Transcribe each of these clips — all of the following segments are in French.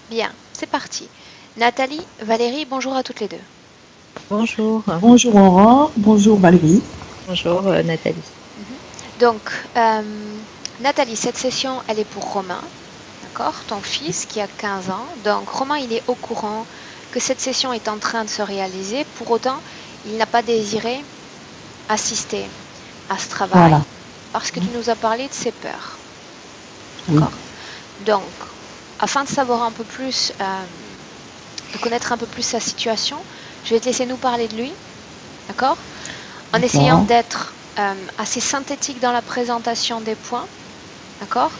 Bien, c'est parti. Nathalie, Valérie, bonjour à toutes les deux. Bonjour, Bonjour Aurore, bonjour Valérie. bonjour Nathalie. Donc, Nathalie, cette session, elle est pour Romain, d'accord? Ton fils qui a 15 ans. Donc, Romain, il est au courant que cette session est en train de se réaliser. Pour autant, il n'a pas désiré assister à ce travail Voilà. parce que tu nous as parlé de ses peurs. Oui. D'accord? Donc, afin de savoir un peu plus, de connaître un peu plus sa situation, je vais te laisser nous parler de lui, d'accord? En essayant d'être assez synthétique dans la présentation des points, d'accord?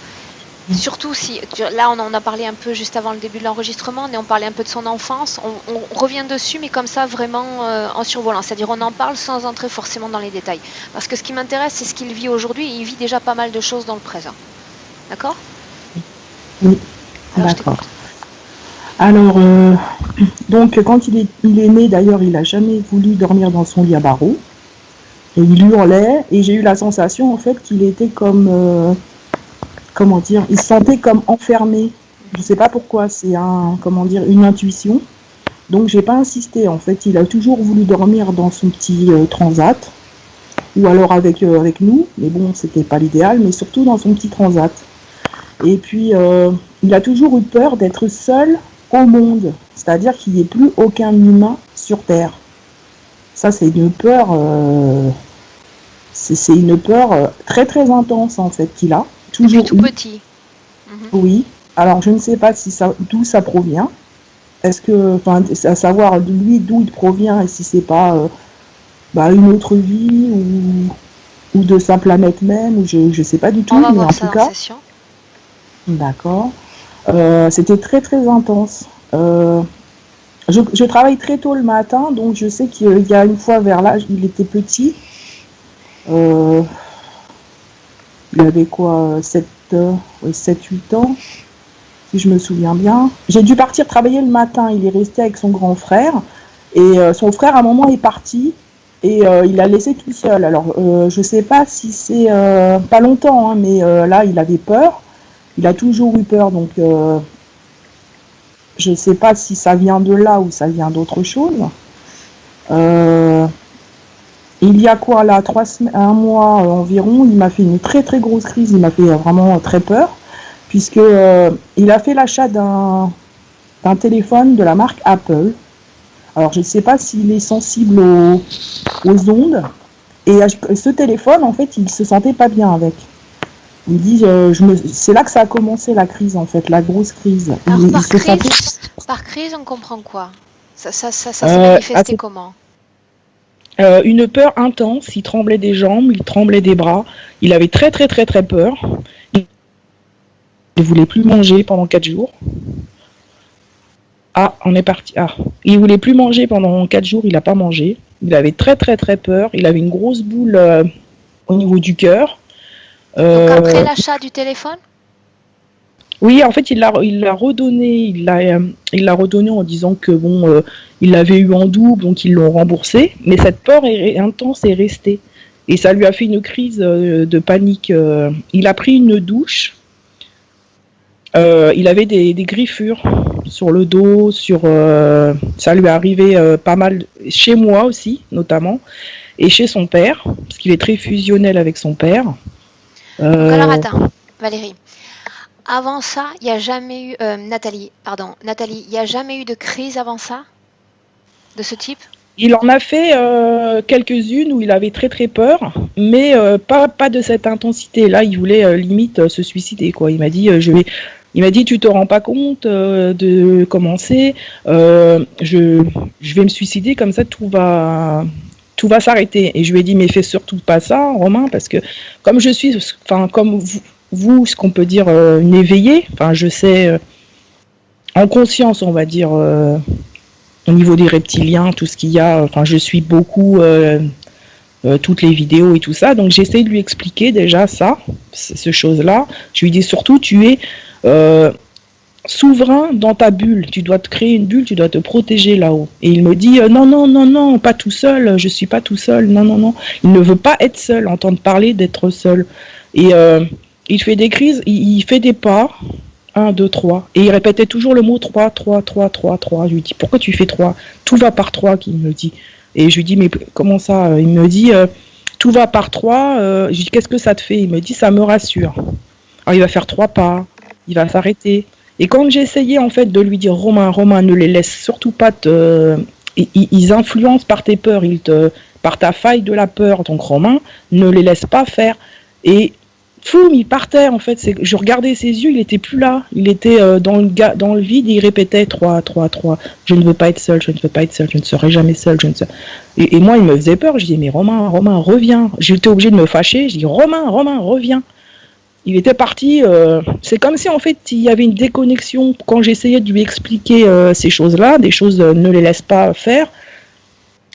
Surtout si, là on en a parlé un peu juste avant le début de l'enregistrement, on parlait un peu de son enfance, on revient dessus, mais comme ça vraiment en survolant, c'est-à-dire on en parle sans entrer forcément dans les détails. Parce que ce qui m'intéresse, c'est ce qu'il vit aujourd'hui, et il vit déjà pas mal de choses dans le présent. D'accord? Oui, Alors, d'accord. Alors, donc quand il est né, d'ailleurs, il n'a jamais voulu dormir dans son lit à barreaux. Et il hurlait, et j'ai eu la sensation, en fait, qu'il était comme, comment dire, il se sentait comme enfermé. Je ne sais pas pourquoi, c'est une intuition. Donc, j'ai pas insisté, en fait. Il a toujours voulu dormir dans son petit transat, ou alors avec nous, mais bon, c'était pas l'idéal, mais surtout dans son petit transat. Et puis, il a toujours eu peur d'être seul au monde, c'est-à-dire qu'il n'y ait plus aucun humain sur Terre. Ça, c'est une peur, c'est une peur très très intense en fait qu'il a. Depuis tout petit. Oui. Alors, je ne sais pas d'où ça provient. Est-ce que, enfin, à savoir lui d'où il provient et si c'est pas une autre vie ou de sa planète même, ou je sais pas du tout, On va mais voir en ça tout en cas. session. D'accord. C'était très très intense. Je travaille très tôt le matin, donc je sais qu'il y a une fois vers l'âge, il était petit. Il avait quoi, 7-8 ans, si je me souviens bien. J'ai dû partir travailler le matin, il est resté avec son grand frère. Et son frère, à un moment, est parti et il l'a laissé tout seul. Alors, je sais pas si c'est pas longtemps, hein, mais là, il avait peur. Il a toujours eu peur, donc je ne sais pas si ça vient de là ou ça vient d'autre chose. Il y a quoi là, 3 semaines, un mois environ, il m'a fait une très très grosse crise, il m'a fait vraiment très peur, puisque il a fait l'achat d'un téléphone de la marque Apple. Alors je ne sais pas s'il est sensible aux ondes, et ce téléphone, en fait, il ne se sentait pas bien avec. Il dit, c'est là que ça a commencé la crise, en fait, la grosse crise. Alors, par crise, on comprend quoi? Ça s'est manifesté comment? Une peur intense, il tremblait des jambes, il tremblait des bras, il avait très très très très peur. Il ne voulait plus manger pendant 4 jours. Ah, on est parti. Ah, il voulait plus manger pendant 4 jours, il n'a pas mangé. Il avait très très très peur, il avait une grosse boule au niveau du cœur. Donc après l'achat du téléphone? Oui, en fait, il l'a redonné. Il l'a redonné en disant que bon, il l'avait eu en double, donc ils l'ont remboursé. Mais cette peur intense est restée, et ça lui a fait une crise de panique. Il a pris une douche. Il avait des griffures sur le dos, ça lui est arrivé pas mal chez moi aussi, notamment, et chez son père, parce qu'il est très fusionnel avec son père. Donc alors attends, Valérie. Avant ça, il n'y a jamais eu... Nathalie, il n'y a jamais eu de crise avant ça? De ce type? Il en a fait quelques-unes où il avait très très peur, mais pas de cette intensité. Là, il voulait limite se suicider, quoi. Il m'a dit, tu te rends pas compte de comment c'est. Je vais me suicider, comme ça tout va s'arrêter. Et je lui ai dit, mais fais surtout pas ça, Romain, parce que comme je suis, enfin comme vous, ce qu'on peut dire une éveillée, enfin je sais en conscience, on va dire. Au niveau des reptiliens, tout ce qu'il y a, enfin je suis beaucoup toutes les vidéos et tout ça, donc j'essaie de lui expliquer déjà ce chose-là. Je lui dis surtout, tu es souverain dans ta bulle, tu dois te créer une bulle, tu dois te protéger là-haut. Et il me dit, non, pas tout seul, je suis pas tout seul, non. Il ne veut pas être seul, entendre parler d'être seul. Et il fait des crises, il fait des pas. 1, 2, 3. Et il répétait toujours le mot 3, 3, 3, 3, 3. Je lui dis, pourquoi tu fais 3? Tout va par 3, qu'il me dit. Et je lui dis, mais comment ça? Il me dit, tout va par 3. Je lui dis, qu'est-ce que ça te fait? Il me dit, ça me rassure. Alors il va faire 3 pas, il va s'arrêter. Et quand j'essayais en fait de lui dire, Romain, ne les laisse surtout pas te... Ils influencent par tes peurs, par ta faille de la peur. Donc Romain, ne les laisse pas faire. Et foum, il partait en fait. Je regardais ses yeux, il était plus là. Il était dans le vide et il répétait 3, 3, 3. Je ne veux pas être seul, je ne veux pas être seul, je ne serai jamais seul. Et moi, il me faisait peur. Je dis, mais Romain, reviens. J'étais obligé de me fâcher. Je dis, Romain, reviens. Il était parti. C'est comme si en fait il y avait une déconnexion quand j'essayais de lui expliquer ces choses-là, des choses ne les laisse pas faire.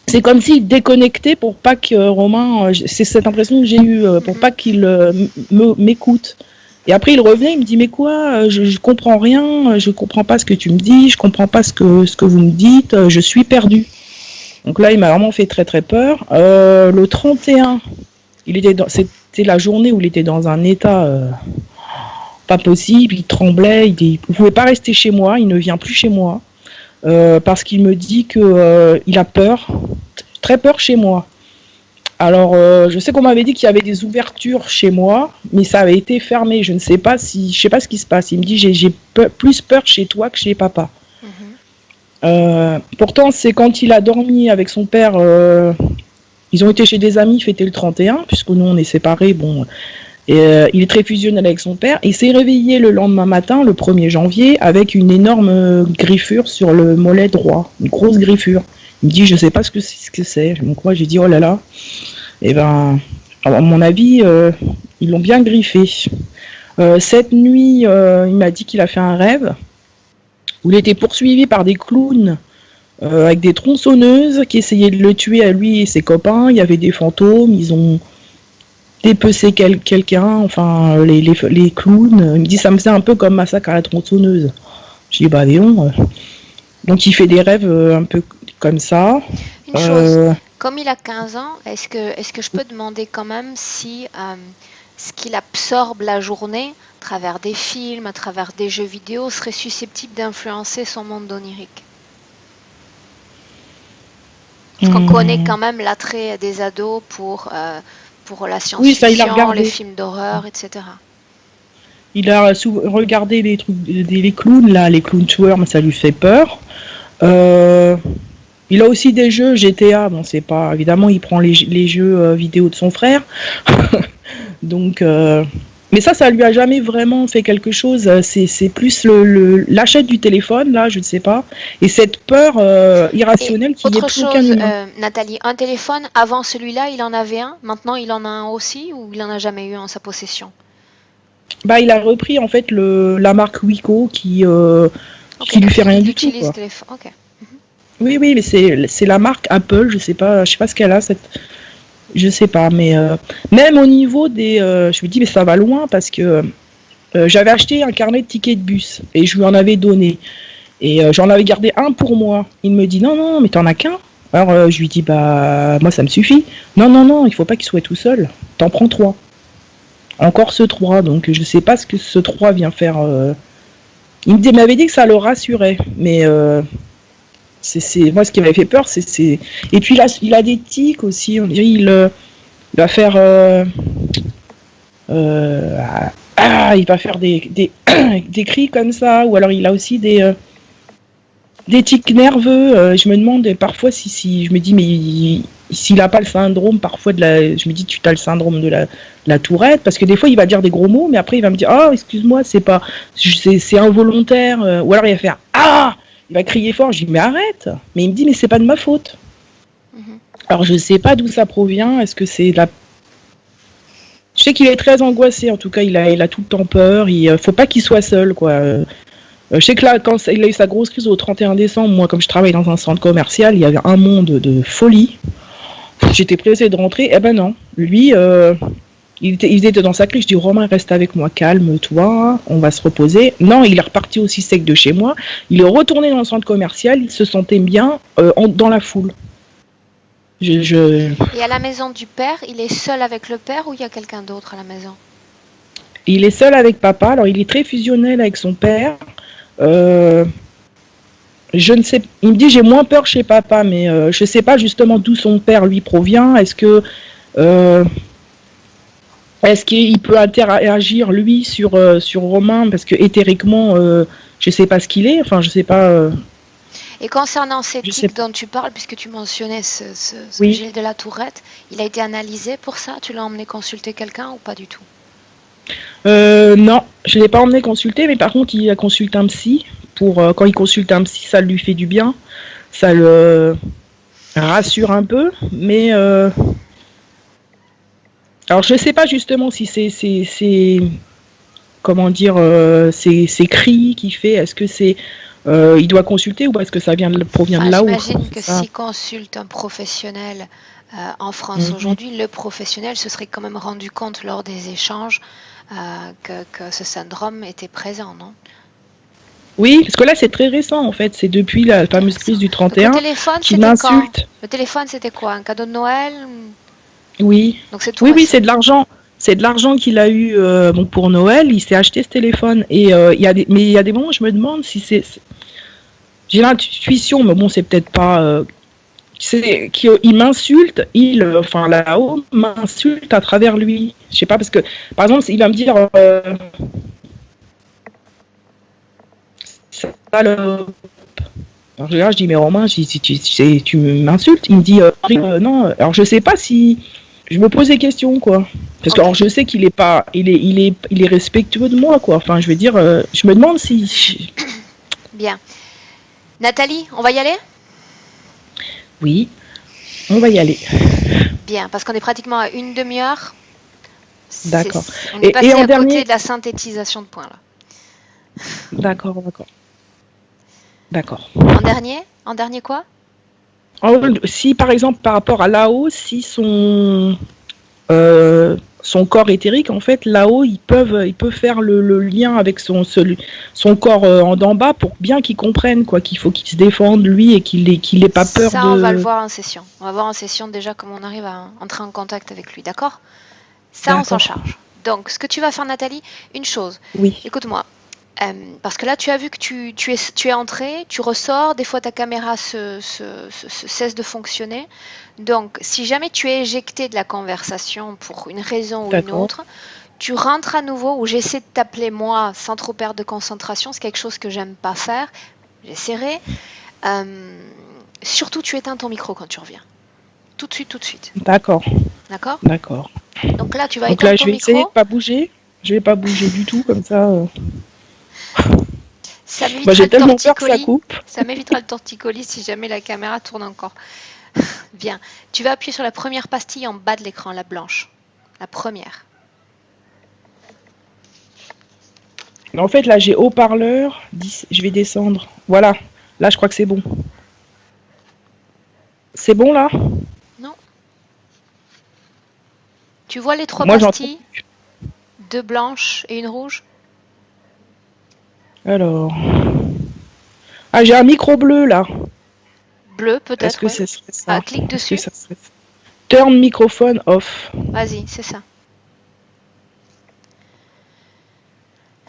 C'est comme s'il déconnectait pour pas que Romain, c'est cette impression que j'ai eue, pour pas qu'il m'écoute. Et après il revenait, il me dit mais quoi, je comprends rien, je comprends pas ce que tu me dis, je comprends pas ce que vous me dites, je suis perdu. Donc là il m'a vraiment fait très très peur. Le 31, c'était la journée où il était dans un état pas possible, il tremblait, il pouvait pas rester chez moi, il ne vient plus chez moi. Parce qu'il me dit que il a peur, très peur chez moi. Alors, je sais qu'on m'avait dit qu'il y avait des ouvertures chez moi, mais ça avait été fermé. Je sais pas ce qui se passe. Il me dit j'ai plus peur chez toi que chez papa. Pourtant, c'est quand il a dormi avec son père. Ils ont été chez des amis fêter le 31, puisque nous on est séparés. Bon, et, il est très fusionnel avec son père. Il s'est réveillé le lendemain matin, le 1er janvier, avec une énorme griffure sur le mollet droit, une grosse griffure. Il me dit, je sais pas ce que c'est. Donc moi j'ai dit, oh là là. Et ben, à mon avis, ils l'ont bien griffé. Cette nuit, il m'a dit qu'il a fait un rêve où il était poursuivi par des clowns avec des tronçonneuses qui essayaient de le tuer à lui et ses copains. Il y avait des fantômes, ils ont dépecer quelqu'un, enfin les clowns. Il me dit ça me faisait un peu comme Massacre à la tronçonneuse. Je dis bah non. Donc il fait des rêves un peu comme ça. Une chose, comme il a 15 ans, est-ce que je peux demander quand même si ce qu'il absorbe la journée à travers des films, à travers des jeux vidéo, serait susceptible d'influencer son monde onirique? Parce qu'on connaît quand même l'attrait des ados pour la science-fiction, les films d'horreur, etc. Il a regardé les trucs, les clowns, là, les clowns tueurs, mais ça lui fait peur. Il a aussi des jeux GTA, bon c'est pas... Évidemment, il prend les jeux vidéo de son frère. Donc... mais ça lui a jamais vraiment fait quelque chose. C'est plus l'achat du téléphone, là, je ne sais pas. Et cette peur irrationnelle qui est plus aucun humain. Nathalie, un téléphone, avant celui-là, il en avait un. Maintenant, il en a un aussi, ou il en a jamais eu en sa possession? Bah, il a repris en fait la marque Wiko qui lui fait rien du tout. Quoi. Okay. Oui, mais c'est la marque Apple. Je sais pas ce qu'elle a cette. Je sais pas, mais même au niveau des... je me dis, mais ça va loin parce que j'avais acheté un carnet de tickets de bus et je lui en avais donné. Et j'en avais gardé un pour moi. Il me dit, non, mais t'en as qu'un. Alors je lui dis, bah, moi ça me suffit. Non, il faut pas qu'il soit tout seul. T'en prends 3. Encore ce 3, donc je sais pas ce que ce 3 vient faire. Il m'avait dit que ça le rassurait, mais... c'est moi ce qui m'avait fait peur, c'est et puis il a des tics aussi. On dirait il va faire il va faire des cris comme ça, ou alors il a aussi des tics nerveux. Je me demande parfois si je me dis mais s'il a pas le syndrome parfois je me dis tu as le syndrome de la tourette, parce que des fois il va dire des gros mots mais après il va me dire excuse-moi c'est involontaire, ou alors il va faire il va crier fort, je dis mais arrête. Mais il me dit mais c'est pas de ma faute. Alors je sais pas d'où ça provient. Est-ce que c'est je sais qu'il est très angoissé. En tout cas il a tout le temps peur. Il faut pas qu'il soit seul quoi. Je sais que là quand il a eu sa grosse crise au 31 décembre, moi comme je travaille dans un centre commercial, il y avait un monde de folie. J'étais pressée de rentrer. Eh ben non, lui il était dans sa crise. Je dis Romain reste avec moi, calme-toi, on va se reposer. Non, il est reparti aussi sec de chez moi. Il est retourné dans le centre commercial, il se sentait bien dans la foule. Et à la maison du père, il est seul avec le père ou il y a quelqu'un d'autre à la maison? Il est seul avec papa. Alors, il est très fusionnel avec son père. Euh, je ne sais. Il me dit j'ai moins peur chez papa, mais je ne sais pas justement d'où son père lui provient. Euh, est-ce qu'il peut interagir lui sur Romain parce que éthériquement, je ne sais pas ce qu'il est. Enfin, je sais pas. Et concernant ces Je sais tics dont tu parles, puisque tu mentionnais ce Oui. Gilles de la Tourette, il a été analysé pour ça? Tu l'as emmené consulter quelqu'un ou pas du tout? Non, je l'ai pas emmené consulter, mais par contre, il a consulté un psy. Quand il consulte un psy, ça lui fait du bien. Ça le rassure un peu, mais alors je sais pas justement si c'est comment dire ces cris qu'il fait. Est-ce que c'est il doit consulter ou est-ce que ça provient de Enfin, là-haut? j'imagine que C'est ça. s'il consulte un professionnel en France Mhm. aujourd'hui, le professionnel se serait quand même rendu compte lors des échanges que ce syndrome était présent, non? Oui, parce que là c'est très récent en fait. C'est depuis la fameuse Intéressant. crise du Donc le 31 téléphone, qui c'était quand? m'insulte. Le téléphone, c'était quoi? Un cadeau de Noël? Oui, Donc c'est tout oui, oui, récent. c'est de l'argent. C'est de l'argent qu'il a eu bon, pour Noël. Il s'est acheté ce téléphone. Et mais il y a des moments où je me demande si j'ai l'intuition, mais bon, c'est peut-être pas. C'est qu'il m'insulte. Enfin là-haut, m'insulte à travers lui. Je sais pas parce que, par exemple, il va me dire ça le. Alors je dis mais Romain, si tu m'insultes, il me dit non. Alors je sais pas si je me pose des questions quoi. Parce que Ok, alors, je sais qu'il est pas, il est respectueux de moi quoi. Enfin je veux dire, je me demande si. bien. Nathalie, on va y aller? Oui, on va y aller. Bien, parce qu'on est pratiquement à une demi-heure. D'accord. On est Et passé en à côté dernier, de la synthétisation de points là. d'accord, d'accord, d'accord. En dernier quoi? Si par exemple par rapport à là-haut, si son corps éthérique, en fait, là-haut, il peut faire le lien avec son corps en d'en bas pour bien qu'il comprenne quoi, qu'il faut qu'il se défende lui et qu'il ait pas peur Ça, on va le de. voir en session. On va voir en session déjà comment on arrive à entrer en contact avec lui, d'accord? Ça, on s'en D'accord. charge. Donc, ce que tu vas faire, Nathalie, une chose. Oui. Écoute-moi. Parce que là, tu as vu que tu es entré, tu ressors, des fois ta caméra cesse de fonctionner. Donc, si jamais tu es éjecté de la conversation pour une raison ou une D'accord. autre, tu rentres à nouveau ou j'essaie de t'appeler moi sans trop perdre de concentration. C'est quelque chose que j'aime pas faire. J'essaierai. Euh, Surtout, tu éteins ton micro quand tu reviens. Tout de suite, tout de suite. D'accord. D'accord? D'accord. Donc là, tu vas Donc éteindre là, je ton vais essayer de micro. pas bouger. Je vais pas bouger du tout comme ça. Ça Moi, m'évitera j'ai le tellement peur que ça torticolis. coupe. Ça m'évitera le torticolis si jamais la caméra tourne encore. Bien. Tu vas appuyer sur la première pastille en bas de l'écran, la blanche. La première. En fait, là, j'ai haut-parleur. Je vais descendre. Voilà. Là, je crois que c'est bon. C'est bon là? Non. Tu vois les trois Moi, j'entends. pastilles? Deux blanches et une rouge? Alors. Ah, j'ai un micro bleu là. Bleu Est-ce peut-être, que oui. ce serait Ah, ça? clique Est-ce que dessus. ça serait ça? Turn microphone off. Vas-y, c'est ça.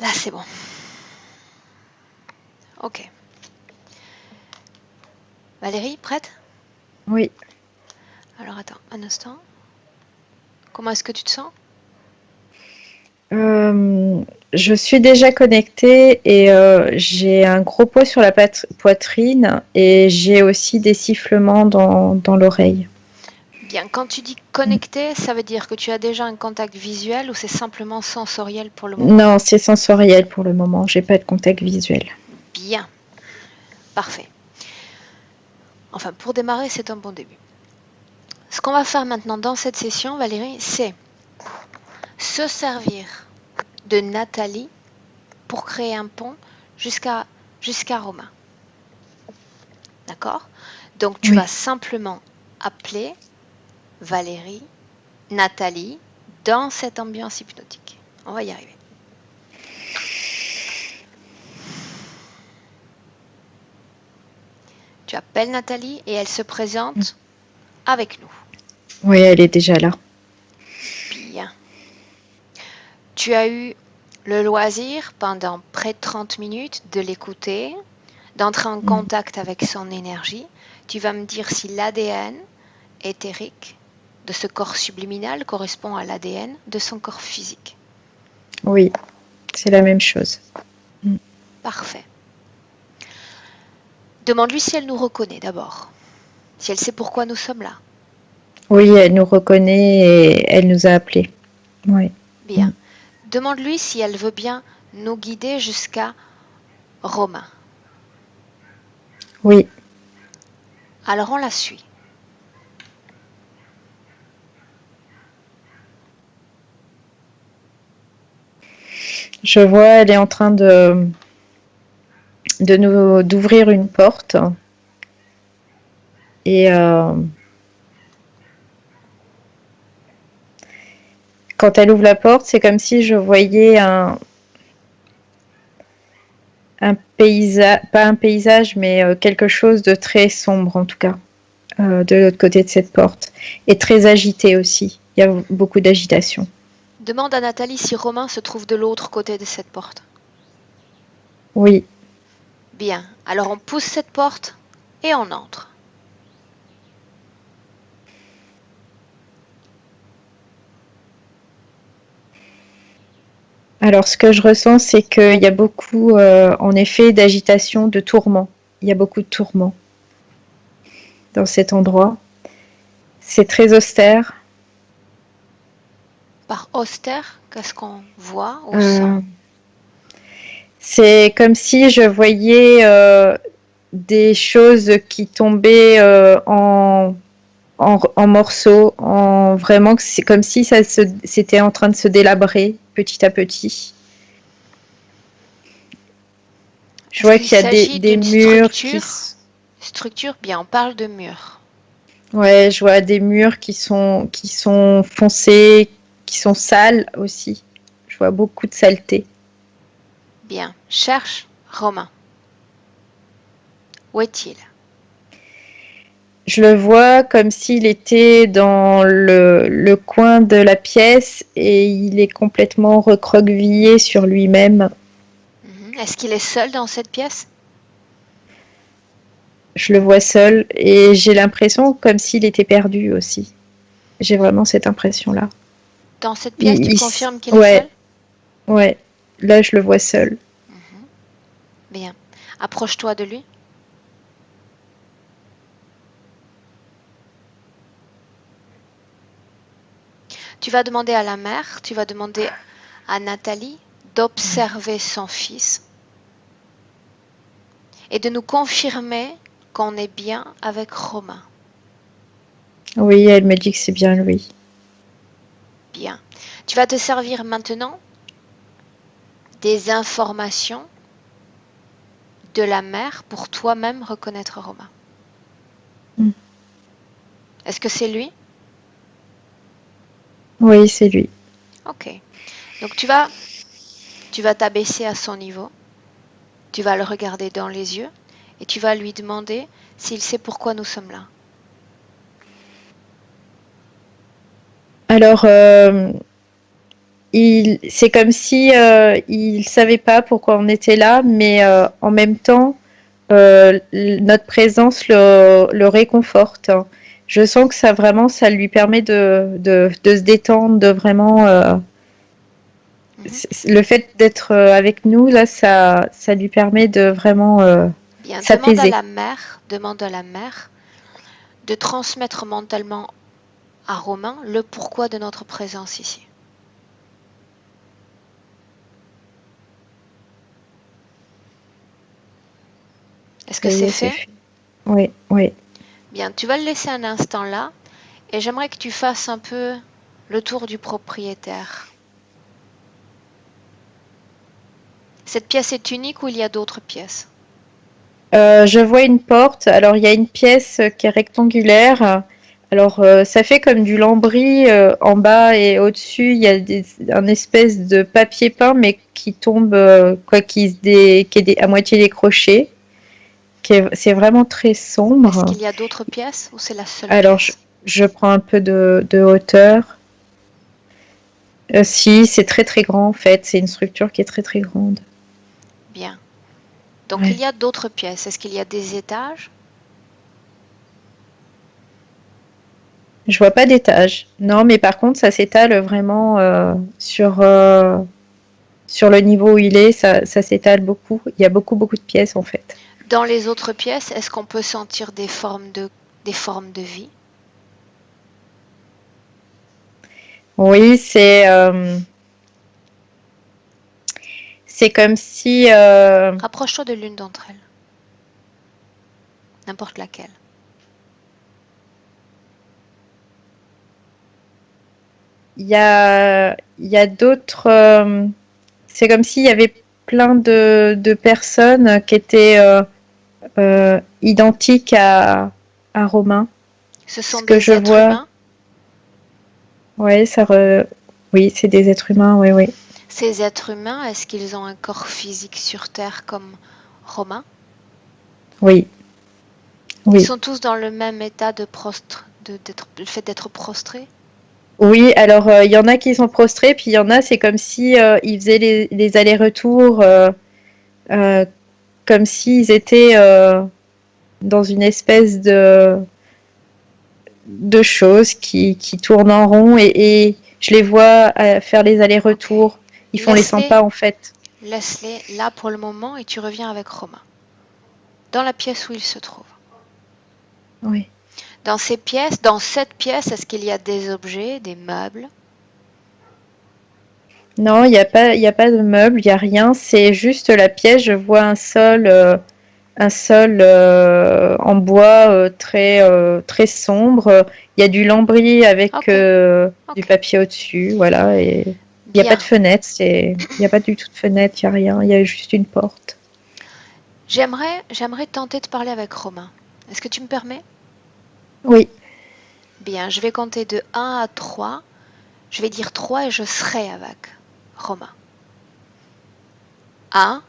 Là, c'est bon. Ok. Valérie, prête? Oui. Alors attends, un instant. Comment est-ce que tu te sens? Euh, je suis déjà connectée et j'ai un gros poids sur la poitrine et j'ai aussi des sifflements dans l'oreille. Bien, quand tu dis connecté, ça veut dire que tu as déjà un contact visuel ou c'est simplement sensoriel pour le moment? Non, c'est sensoriel pour le moment. J'ai pas de contact visuel. Bien, parfait. Enfin, pour démarrer, c'est un bon début. Ce qu'on va faire maintenant dans cette session, Valérie, c'est se servir de Nathalie pour créer un pont jusqu'à Romain. D'accord? Donc, tu Oui. vas simplement appeler Valérie, Nathalie, dans cette ambiance hypnotique. On va y arriver. Tu appelles Nathalie et elle se présente avec nous. Oui, elle est déjà là. Bien. Tu as eu le loisir, pendant près de 30 minutes, de l'écouter, d'entrer en contact avec son énergie. Tu vas me dire si l'ADN éthérique de ce corps subliminal correspond à l'ADN de son corps physique. Oui, c'est la même chose. Parfait. Demande-lui si elle nous reconnaît d'abord. Si elle sait pourquoi nous sommes là. Oui, elle nous reconnaît et elle nous a appelés. Oui. Bien. Demande-lui si elle veut bien nous guider jusqu'à Romain. Oui. Alors on la suit. Je vois, elle est en train d'ouvrir une porte. Et quand elle ouvre la porte, c'est comme si je voyais un paysage, pas un paysage, mais quelque chose de très sombre en tout cas, de l'autre côté de cette porte. Et très agité aussi. Il y a beaucoup d'agitation. Demande à Nathalie si Romain se trouve de l'autre côté de cette porte. Oui. Bien. Alors on pousse cette porte et on entre. Alors, ce que je ressens, c'est qu'il y a beaucoup, en effet, d'agitation, de tourments. Il y a beaucoup de tourments dans cet endroit. C'est très austère. Par austère, qu'est-ce qu'on voit ou sent? C'est comme si je voyais des choses qui tombaient en morceaux, vraiment, c'est comme si c'était en train de se délabrer petit à petit. Je vois qu'il y a des murs qui... Structure, bien, on parle de murs. Ouais, je vois des murs qui sont foncés, qui sont sales aussi. Je vois beaucoup de saleté. Bien, cherche Romain. Où est-il? Je le vois comme s'il était dans le coin de la pièce et il est complètement recroquevillé sur lui-même. Est-ce qu'il est seul dans cette pièce? Je le vois seul et j'ai l'impression comme s'il était perdu aussi. J'ai vraiment cette impression-là. Dans cette pièce, tu confirmes qu'il ouais, est seul? Ouais, là je le vois seul. Bien, approche-toi de lui. Tu vas demander à la mère, tu vas demander à Nathalie d'observer son fils et de nous confirmer qu'on est bien avec Romain. Oui, elle me dit que c'est bien lui. Bien. Tu vas te servir maintenant des informations de la mère pour toi-même reconnaître Romain. Est-ce que c'est lui? Oui, c'est lui. Ok. Donc tu vas t'abaisser à son niveau. Tu vas le regarder dans les yeux et tu vas lui demander s'il sait pourquoi nous sommes là. Alors, c'est comme si il savait pas pourquoi on était là, mais en même temps, notre présence le réconforte. Je sens que ça lui permet de se détendre, de vraiment. Le fait d'être avec nous, là, ça lui permet de vraiment Bien, s'apaiser. demande à la mère de transmettre mentalement à Romain le pourquoi de notre présence ici. Est-ce que c'est fait? Oui, oui. Bien, tu vas le laisser un instant là et j'aimerais que tu fasses un peu le tour du propriétaire. Cette pièce est unique ou il y a d'autres pièces? Je vois une porte. Alors, il y a une pièce qui est rectangulaire. Alors, ça fait comme du lambris en bas et au-dessus, il y a un espèce de papier peint, mais qui tombe, qui est à moitié décroché. C'est vraiment très sombre. Est-ce qu'il y a d'autres pièces ou c'est la seule Alors, pièce? je prends un peu de hauteur. Si, c'est très très grand en fait. C'est une structure qui est très très grande. Bien. Donc Ouais. il y a d'autres pièces. Est-ce qu'il y a des étages? Je vois pas d'étage. Non, mais par contre, ça s'étale vraiment sur le niveau où il est. Ça s'étale beaucoup. Il y a beaucoup beaucoup de pièces en fait. Dans les autres pièces, est-ce qu'on peut sentir des formes de vie? Oui, c'est comme si Rapproche-toi de l'une d'entre elles, n'importe laquelle. il y a d'autres. C'est comme s'il y avait plein de personnes qui étaient identiques à Romain. Ce Ce sont que des je êtres vois, humains. ouais, oui, c'est des êtres humains, oui, oui. Ces êtres humains, est-ce qu'ils ont un corps physique sur Terre comme Romain? Oui, Ils oui. sont tous dans le même état le fait d'être prostrés? Oui, alors il y en a qui sont prostrés, puis il y en a, c'est comme si ils faisaient les allers-retours, euh, comme s'ils étaient dans une espèce de choses qui tournent en rond et je les vois faire les allers-retours. Ils font les 100 Laisse-les, pas en fait. laisse-les là pour le moment et tu reviens avec Romain, dans la pièce où il se trouve. Oui. Dans cette pièce, est-ce qu'il y a des objets, des meubles? Non, il y a pas de meubles, il y a rien. C'est juste la pièce. Je vois un sol en bois très sombre. Il y a du lambris avec Ok, du ok. papier au-dessus, voilà. Et il n'y a pas Bien. de fenêtre. Il n'y a pas du tout de fenêtre. Il n'y a rien. Il y a juste une porte. J'aimerais tenter de parler avec Romain. Est-ce que tu me permets? Oui. Bien, je vais compter de 1 à 3. Je vais dire 3 et je serai avec Romain. 1,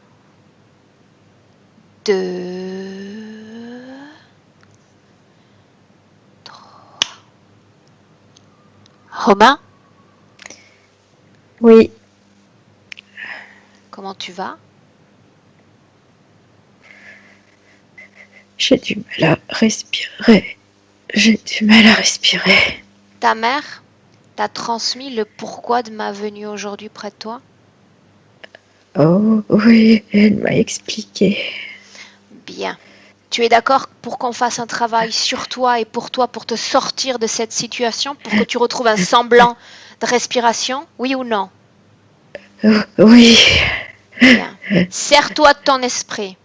2, 3. Romain, Oui. comment tu vas? J'ai du mal à respirer. J'ai du mal à respirer. Ta mère t'a transmis le pourquoi de ma venue aujourd'hui près de toi? Oh, oui, elle m'a expliqué. Bien. Tu es d'accord pour qu'on fasse un travail sur toi et pour toi pour te sortir de cette situation, pour que tu retrouves un semblant de respiration? Oui ou non? Oh, oui. Bien. Sers-toi de ton esprit.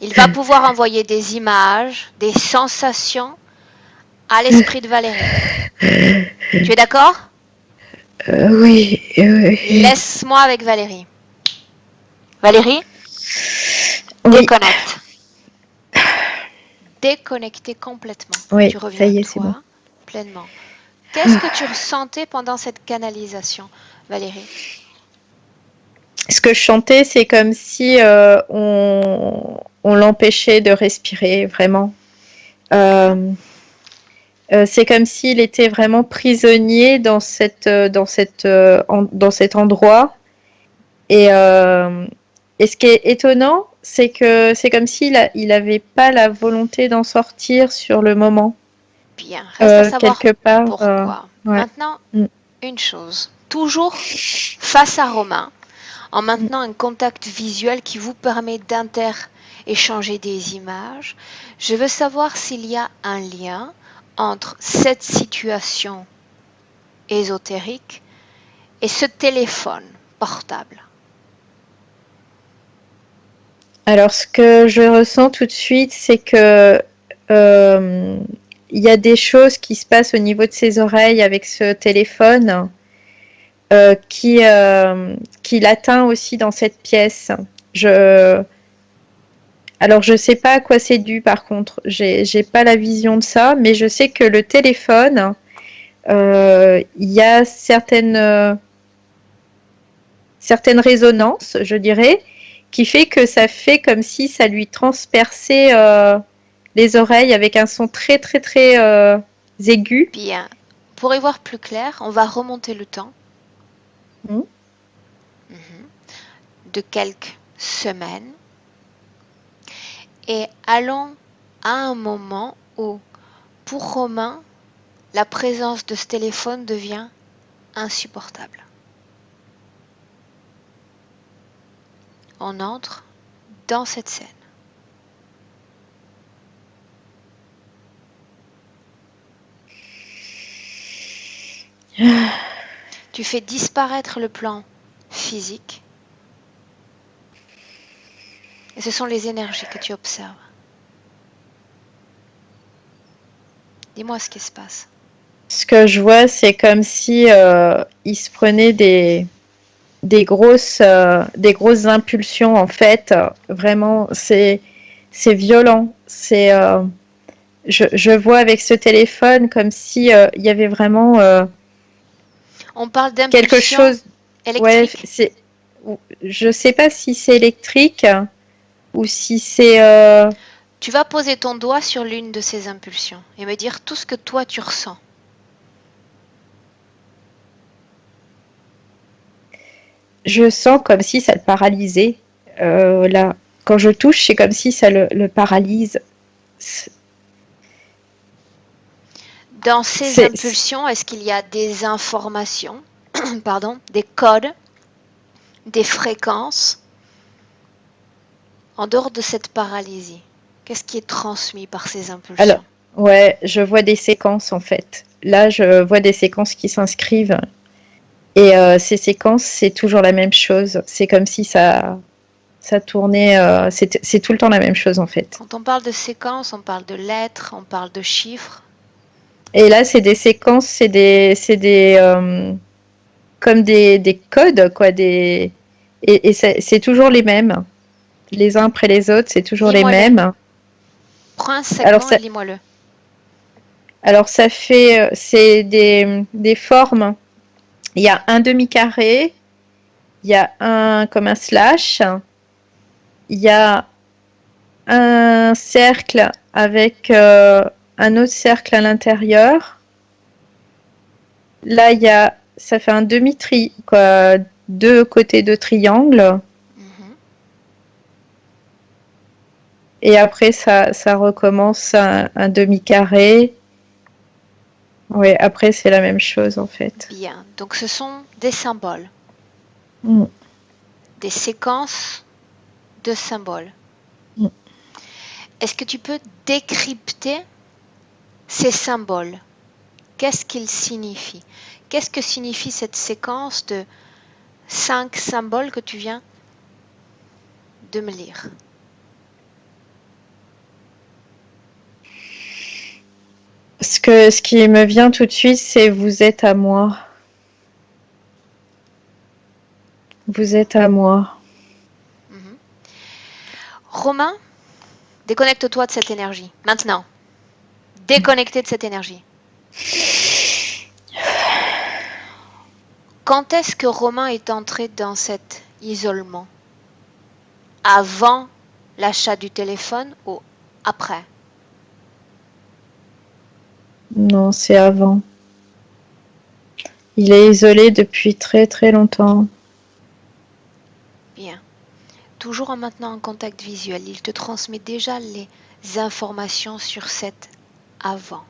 Il va pouvoir envoyer des images, des sensations à l'esprit de Valérie. Tu es d'accord? Oui, oui. Laisse-moi avec Valérie. Valérie, Oui, déconnecte. Déconnecter complètement. oui, Tu ça reviens y à est, c'est bon. toi pleinement. Qu'est-ce que tu ressentais pendant cette canalisation, Valérie? Ce que je chantais, c'est comme si on l'empêchait de respirer, vraiment. Bien. C'est comme s'il était vraiment prisonnier dans cet endroit. Et ce qui est étonnant, c'est que c'est comme il avait pas la volonté d'en sortir sur le moment. Bien. Reste à savoir Quelque part. pourquoi. Ouais. Maintenant, Mm. une chose. Toujours face à Romain, en Mm. maintenant un contact visuel qui vous permet d'inter-échanger des images, je veux savoir s'il y a un lien entre cette situation ésotérique et ce téléphone portable. Alors, ce que je ressens tout de suite, c'est que euh, il y a des choses qui se passent au niveau de ses oreilles avec ce téléphone qui l'atteint aussi dans cette pièce. Je, alors, je sais pas à quoi c'est dû par contre. J'ai pas la vision de ça, mais je sais que le téléphone, il y a certaines résonances, je dirais, qui fait que ça fait comme si ça lui transperçait les oreilles avec un son très très très aigu. Bien. Pour y voir plus clair, on va remonter le temps Hmm. de quelques semaines et allons à un moment où, pour Romain, la présence de ce téléphone devient insupportable. On entre dans cette scène. Tu fais disparaître le plan physique et ce sont les énergies que tu observes. Dis-moi ce qui se passe. Ce que je vois, c'est comme si il se prenait des grosses impulsions en fait. Vraiment, c'est violent. Je vois avec ce téléphone comme si il y avait vraiment On parle quelque d'impulsion chose. Ouais, électrique. je sais pas si c'est électrique ou si c'est. Tu vas poser ton doigt sur l'une de ces impulsions et me dire tout ce que toi tu ressens. Je sens comme si ça le paralysait. Là, quand je touche, c'est comme si ça le paralyse. Dans ces C'est, impulsions, est-ce qu'il y a des informations, pardon, des codes, des fréquences en dehors de cette paralysie? Qu'est-ce qui est transmis par ces alors, impulsions? ouais, je vois des séquences en fait. Là, je vois des séquences qui s'inscrivent. Et ces séquences, c'est toujours la même chose. C'est comme si ça tournait. C'est tout le temps la même chose en fait. Quand on parle de séquences, on parle de lettres, on parle de chiffres. Et là, c'est des séquences, comme des codes, quoi. Et c'est toujours les mêmes. Les uns après les autres, c'est toujours les Lis-moi-le. mêmes. Prends un Alors segment et ça, lis-moi-le. alors ça fait, c'est des formes. Il y a un demi-carré, il y a un comme un slash, il y a un cercle avec un autre cercle à l'intérieur. Là, ça fait un demi-tri, quoi, deux côtés de triangle. Mhm. Et après, ça recommence un demi-carré. Oui, après, c'est la même chose, en fait. Bien. Donc ce sont des symboles, Mm. des séquences de symboles. Mm. Est-ce que tu peux décrypter ces symboles? Qu'est-ce qu'ils signifient? Qu'est-ce que signifie cette séquence de 5 symboles que tu viens de me lire? Ce qui me vient tout de suite, c'est vous êtes à moi. Vous êtes à moi. Mhm. Romain, déconnecte-toi de cette énergie. Maintenant. Déconnecté de cette énergie. Quand est-ce que Romain est entré dans cet isolement? Avant l'achat du téléphone ou après? Non, c'est avant. Il est isolé depuis très très longtemps. Bien. Toujours en maintenant un contact visuel, il te transmet déjà les informations sur cet avant.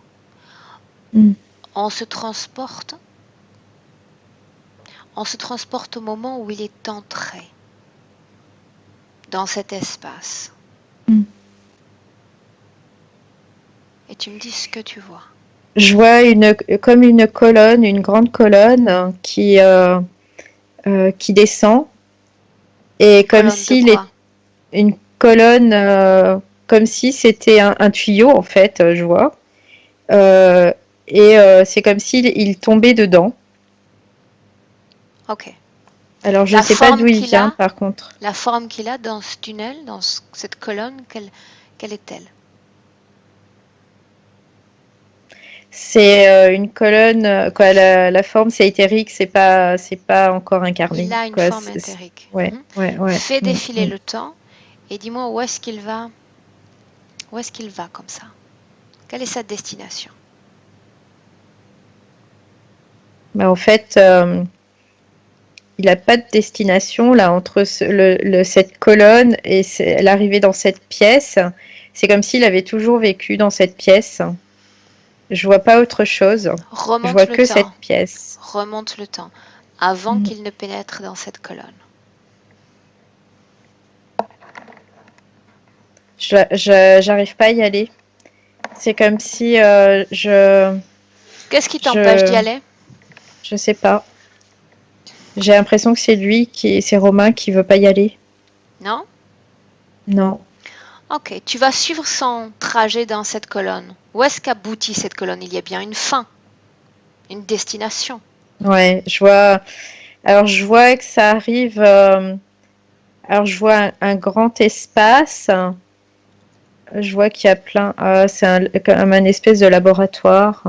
Mm. On se transporte au moment où il est entré dans cet espace. Mm. Et tu me dis ce que tu vois. Je vois comme une colonne, une grande colonne qui descend. Et comme Colonne de s'il est quoi? une colonne, comme si c'était un tuyau, en fait, je vois. Euh, et c'est comme s'il tombait dedans. Ok. Alors, je ne La sais pas d'où forme il qu'il vient, a, par contre. la forme qu'il a dans ce tunnel, dans cette colonne, quelle est-elle? C'est une colonne, quoi, la forme, c'est éthérique, c'est pas encore Il incarné, a une quoi. forme éthérique. Ouais, Mhm. ouais, ouais. Fais défiler le temps et dis-moi où est-ce qu'il va. Où est-ce qu'il va comme ça? Quelle est sa destination? Mais en fait, il n'a pas de destination là entre cette colonne et l'arrivée dans cette pièce. C'est comme s'il avait toujours vécu dans cette pièce. Je vois pas autre chose. Je vois que cette pièce. Remonte le temps. Avant qu'il ne pénètre dans cette colonne. J'arrive pas à y aller. C'est comme si Qu'est-ce qui t'empêche d'y aller? Je sais pas. J'ai l'impression que c'est Romain qui veut pas y aller. Non? Non. Ok, tu vas suivre son trajet dans cette colonne. Où est-ce qu'aboutit cette colonne? Il y a bien une fin, une destination. Ouais, je vois. Alors je vois que ça arrive. Alors je vois un grand espace. Je vois qu'il y a plein. C'est comme un espèce de laboratoire.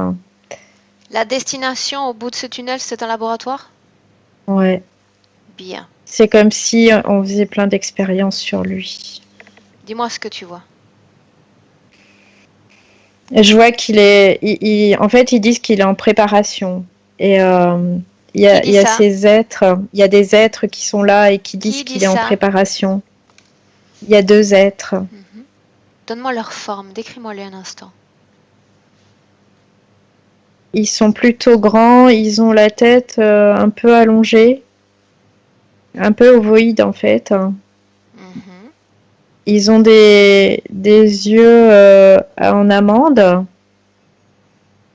La destination au bout de ce tunnel, c'est un laboratoire? Ouais. Bien. C'est comme si on faisait plein d'expériences sur lui. Dis-moi ce que tu vois. Je vois qu'il est. En fait, ils disent qu'il est en préparation. Et il y a ces êtres. Il y a des êtres qui sont là et qui disent qu'il est en préparation. Il y a 2 êtres. Donne-moi leur forme. Décris-moi-les un instant. Ils sont plutôt grands. Ils ont la tête un peu allongée. Un peu ovoïde, en fait. Ils ont des yeux en amande,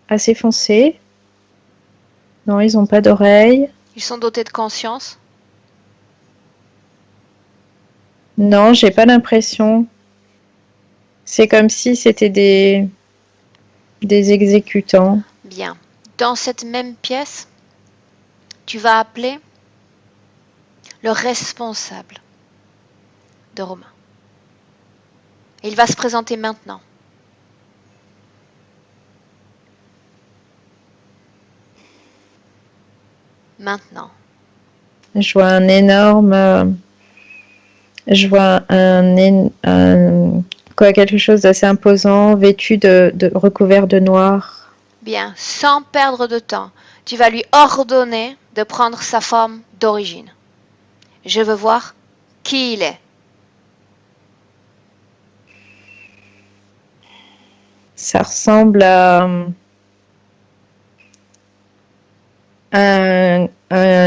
assez foncés. Non, ils n'ont pas d'oreilles. Ils sont dotés de conscience? Non, j'ai pas l'impression. C'est comme si c'était des exécutants. Bien. Dans cette même pièce, tu vas appeler le responsable de Romain. Et il va se présenter maintenant. Maintenant. Je vois un énorme. Je vois quelque chose d'assez imposant, vêtu recouvert de noir. Bien, sans perdre de temps, tu vas lui ordonner de prendre sa forme d'origine. Je veux voir qui il est. Ça ressemble à un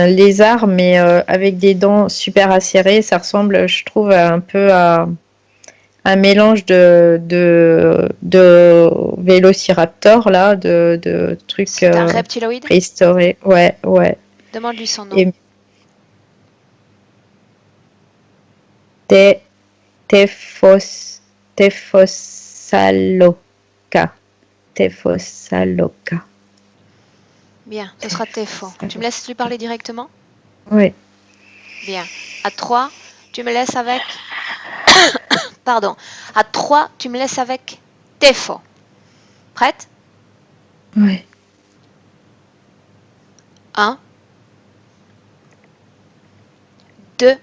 lézard, mais avec des dents super acérées. Ça ressemble, je trouve, un peu à un mélange de vélociraptor, là, de trucs C'est un reptiloïde préhistoriques. Ouais. Demande-lui son nom. Tephosaloca. Bien, ce sera Tefo. Tu me laisses lui parler directement? Oui. Bien. À 3, tu me laisses avec... Pardon. À 3, tu me laisses avec Tefo. Prête? Oui. 1, 2,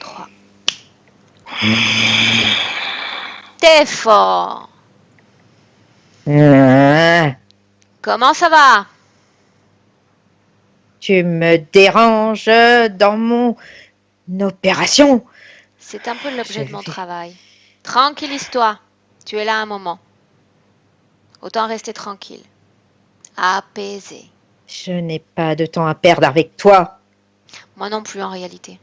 3. Tefo. Comment ça va? Tu me déranges dans mon opération. C'est un peu l'objet de mon travail. Tranquillise-toi. Tu es là un moment. Autant rester tranquille. Apaisé. Je n'ai pas de temps à perdre avec toi. Moi non plus en réalité.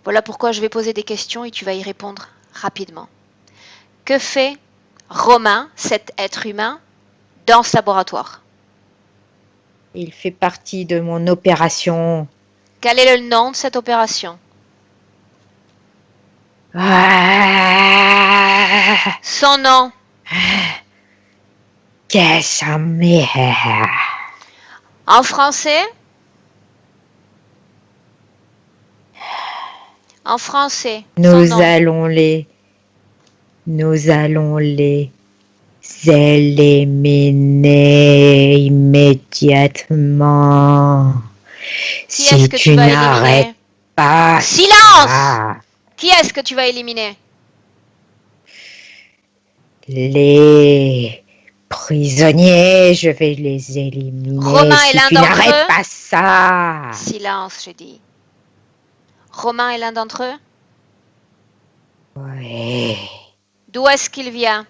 Voilà pourquoi je vais poser des questions et tu vas y répondre rapidement. Que fait Romain, cet être humain, dans ce laboratoire? Il fait partie de mon opération. Quel est le nom de cette opération? Son nom? En français? En français. Nous allons les éliminer immédiatement. Qui est-ce que tu vas éliminer? Pas Silence! Ça. Qui est-ce que tu vas éliminer? Les prisonniers, je vais les éliminer Romain est si l'un tu d'entre n'arrêtes eux. pas ça. Silence, je dis. Romain est l'un d'entre eux. Oui, D'où est-ce qu'il vient?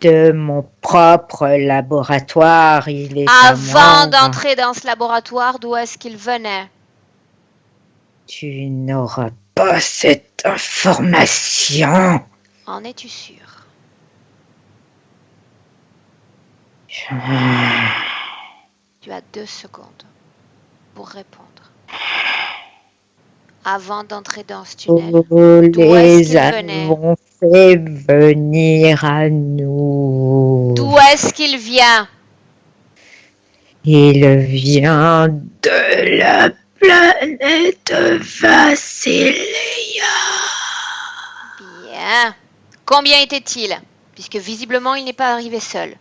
de mon propre laboratoire, il est à Avant moi. d'entrer dans ce laboratoire, d'où est-ce qu'il venait? Tu n'auras pas cette information. En es-tu sûr? Tu as 2 secondes pour répondre. Avant d'entrer dans ce tunnel, Nous d'où est-ce les qu'il venait? avons fait venir à nous. D'où est-ce qu'il vient? Il vient de la planète Vasilia. Bien. Combien était-il? Puisque visiblement il n'est pas arrivé seul.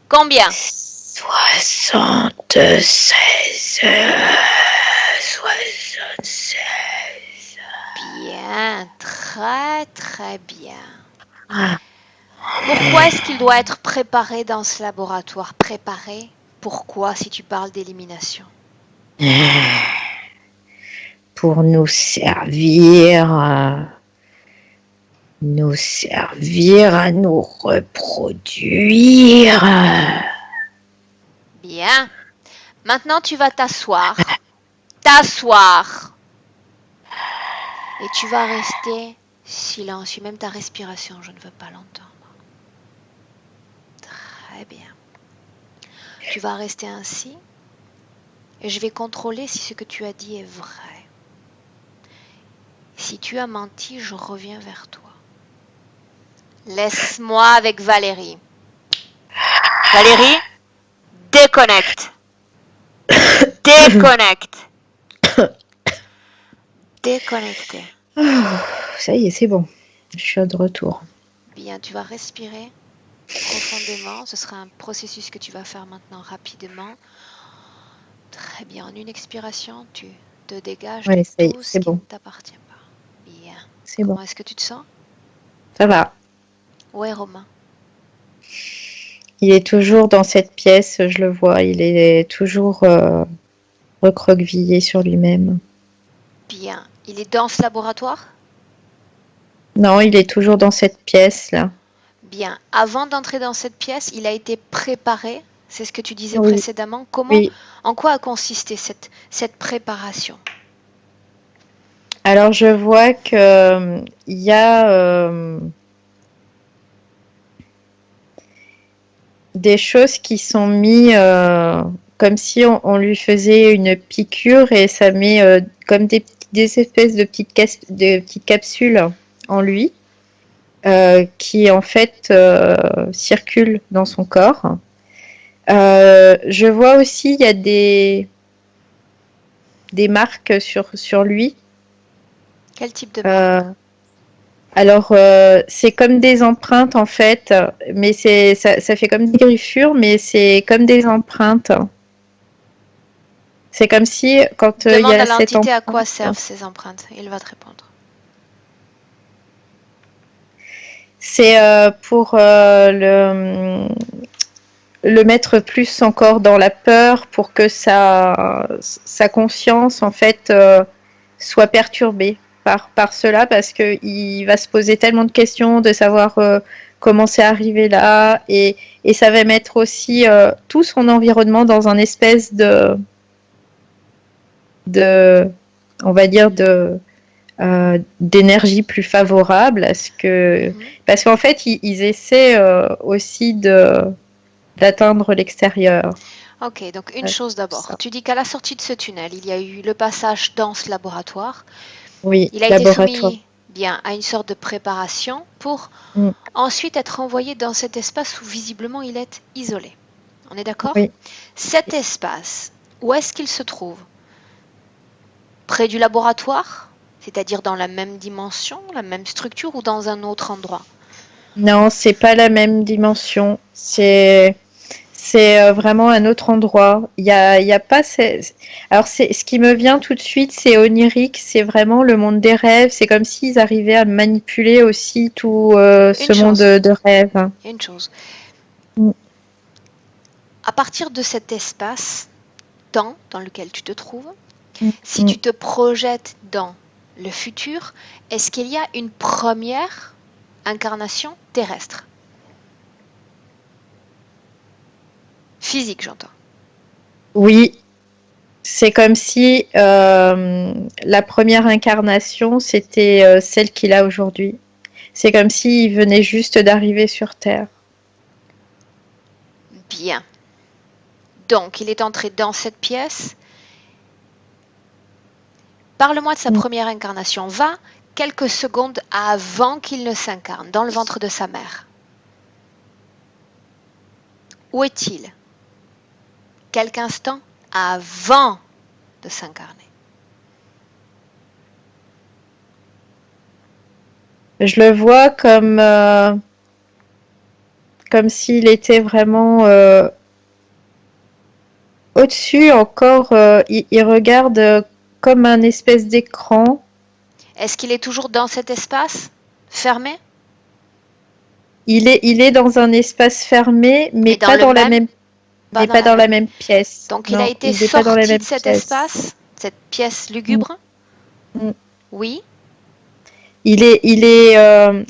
Combien? 76. 76. Bien, très très bien. Pourquoi est-ce qu'il doit être préparé dans ce laboratoire? Préparé? Pourquoi si tu parles d'élimination? Pour nous servir à nous reproduire. Bien. Maintenant tu vas t'asseoir. T'asseoir. Et tu vas rester silencieux. Même ta respiration, je ne veux pas l'entendre. Très bien. Tu vas rester ainsi. Et je vais contrôler si ce que tu as dit est vrai. Si tu as menti, je reviens vers toi. Laisse-moi avec Valérie. Valérie, déconnecte. Déconnecte. Déconnecté. Ça y est, c'est bon. Je suis de retour. Bien, tu vas respirer profondément. Ce sera un processus que tu vas faire maintenant rapidement. Très bien. En une expiration, tu te dégages Ouais, ça y de est, tout ce c'est qui bon. ne t'appartient pas. Bien. C'est Comment bon. est-ce que tu te sens? Ça va. Où est Romain? Il est toujours dans cette pièce, je le vois. Il est toujours recroquevillé sur lui-même. Bien. Il est dans ce laboratoire? Non, il est toujours dans cette pièce-là. Bien. Avant d'entrer dans cette pièce, il a été préparé. C'est ce que tu disais Oui. précédemment. Comment, Oui. en quoi a consisté cette préparation? Alors, je vois que il y a des choses qui sont mises comme si on lui faisait une piqûre et ça met comme des espèces de petites capsules en lui qui en fait circulent dans son corps. Je vois aussi il y a des marques sur lui. Quel type de marque? Alors, c'est comme des empreintes en fait, mais ça fait comme des griffures, mais c'est comme des empreintes. C'est comme si quand il y Demande a à cette l'entité à quoi empreinte, servent ces empreintes. Il va te répondre. c'est pour le mettre plus encore dans la peur pour que sa conscience en fait soit perturbée par cela parce qu'il va se poser tellement de questions de savoir comment c'est arrivé là et ça va mettre aussi tout son environnement dans un espèce de on va dire d'énergie plus favorable parce qu'en fait ils essaient aussi d'atteindre l'extérieur. Ok, donc une chose d'abord. Tu dis qu'à la sortie de ce tunnel, il y a eu le passage dans ce laboratoire. Oui, Il a été laboratoire. soumis bien à une sorte de préparation pour Mm. ensuite être envoyé dans cet espace où visiblement il est isolé. On est d'accord? Oui. Cet espace, où est-ce qu'il se trouve? Près du laboratoire? C'est-à-dire dans la même dimension, la même structure ou dans un autre endroit? Non, c'est pas la même dimension. C'est C'est vraiment un autre endroit. Il y a pas. Alors, ce qui me vient tout de suite, c'est onirique, c'est vraiment le monde des rêves. C'est comme s'ils arrivaient à manipuler aussi tout ce Une monde chose, de rêves. une chose. Mm. À partir de cet espace-temps dans lequel tu te trouves, Mm. si tu te projettes dans le futur, est-ce qu'il y a une première incarnation terrestre? Physique, j'entends. Oui, c'est comme si la première incarnation, c'était celle qu'il a aujourd'hui. C'est comme s'il venait juste d'arriver sur Terre. Bien. Donc, il est entré dans cette pièce. Parle-moi de sa Mm. première incarnation. Va quelques secondes avant qu'il ne s'incarne dans le ventre de sa mère. Où est-il? Quelques instants avant de s'incarner. Je le vois comme s'il était vraiment au-dessus encore. Il regarde comme un espèce d'écran. Est-ce qu'il est toujours dans cet espace fermé? Il est dans un espace fermé, mais Et dans pas le dans la même? même, Pas mais dans pas la dans la même. même pièce. Donc il a Non, été il n'est pas dans la sorti même de cet pièce. espace, cette pièce Mm, lugubre? mm. Oui. Il est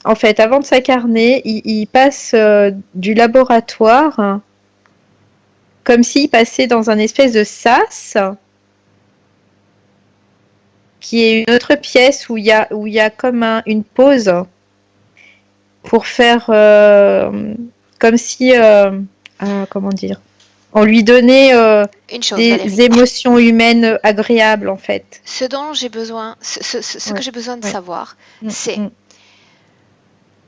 en fait, avant de s'incarner, il passe du laboratoire, hein, comme s'il passait dans un espèce de sas, qui est une autre pièce où il y a comme une pause pour faire comme si, comment dire, on lui donnait Une chose, Valérie. des émotions humaines agréables en fait. Ce dont j'ai besoin, ce que Ouais, j'ai besoin de ouais. savoir, Mm, c'est mm.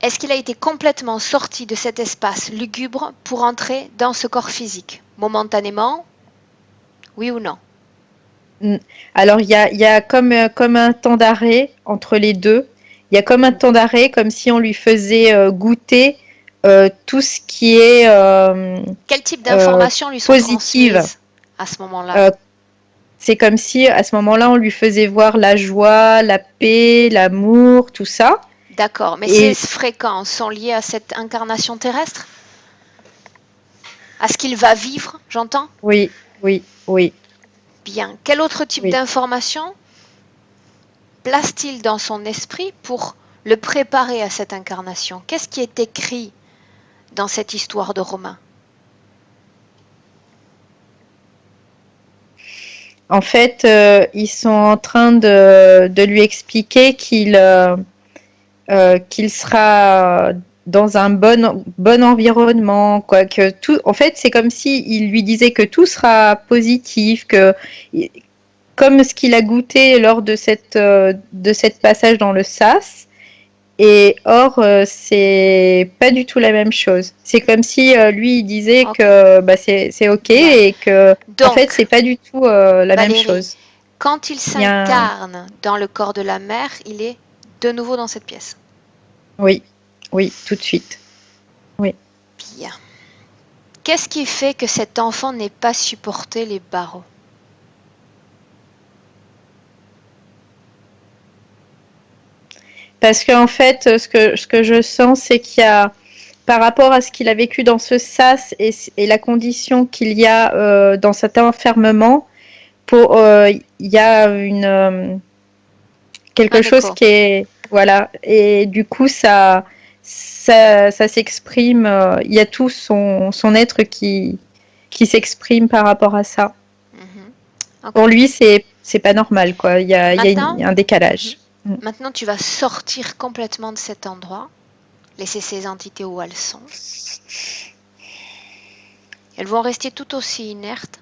est-ce qu'il a été complètement sorti de cet espace lugubre pour entrer dans ce corps physique? Momentanément, oui ou non? Mm. Alors, il y a comme un temps d'arrêt entre les deux. Il y a comme un temps d'arrêt, comme si on lui faisait goûter tout ce qui est Quel type euh, d'informations lui sont positive. transmises à ce moment-là? Euh, c'est comme si à ce moment-là, on lui faisait voir la joie, la paix, l'amour, tout ça. D'accord, mais ces Et fréquences sont liées à cette incarnation terrestre? À ce qu'il va vivre, j'entends? oui, oui, oui, Bien. Quel autre type oui. d'informations place-t-il dans son esprit pour le préparer à cette incarnation? Qu'est-ce qui est écrit dans cette histoire de Romain? En fait, ils sont en train de lui expliquer qu'il sera dans un bon environnement, quoi. Que tout, en fait, c'est comme si il lui disait que tout sera positif, que comme ce qu'il a goûté lors de cette passage dans le sas. Et or, c'est pas du tout la même chose. C'est comme si lui il disait Ok. que bah, c'est ok Bien. et que en fait Donc, c'est pas du tout la même Valérie, chose. quand il Il y a un... s'incarne dans le corps de la mère, il est de nouveau dans cette pièce. Oui, oui, tout de suite. Oui. Bien. Qu'est-ce qui fait que cet enfant n'ait pas supporté les barreaux? Parce qu'en fait, ce que je sens, c'est qu'il y a, par rapport à ce qu'il a vécu dans ce sas et la condition qu'il y a dans cet enfermement, il y a quelque Un chose écho. qui est, voilà, et du coup, ça s'exprime, il y a tout son être qui s'exprime par rapport à ça. Mhm. Ok. Pour lui, c'est pas normal, quoi. Il y a un décalage. Mm. Maintenant, tu vas sortir complètement de cet endroit, laisser ces entités où elles sont. Elles vont rester tout aussi inertes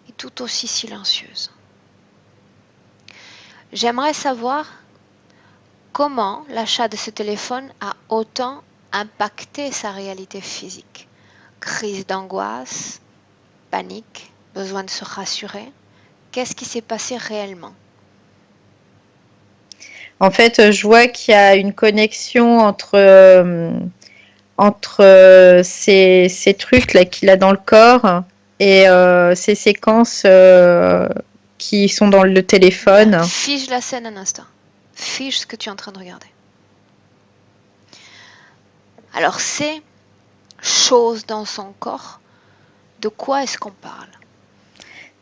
et tout aussi silencieuses. J'aimerais savoir comment l'achat de ce téléphone a autant impacté sa réalité physique. Crise d'angoisse, panique, besoin de se rassurer. Qu'est-ce qui s'est passé réellement? En fait, je vois qu'il y a une connexion entre entre ces trucs là qu'il a dans le corps et ces séquences qui sont dans le téléphone. Bien. Fige la scène un instant. Fige ce que tu es en train de regarder. Alors, ces choses dans son corps, de quoi est-ce qu'on parle?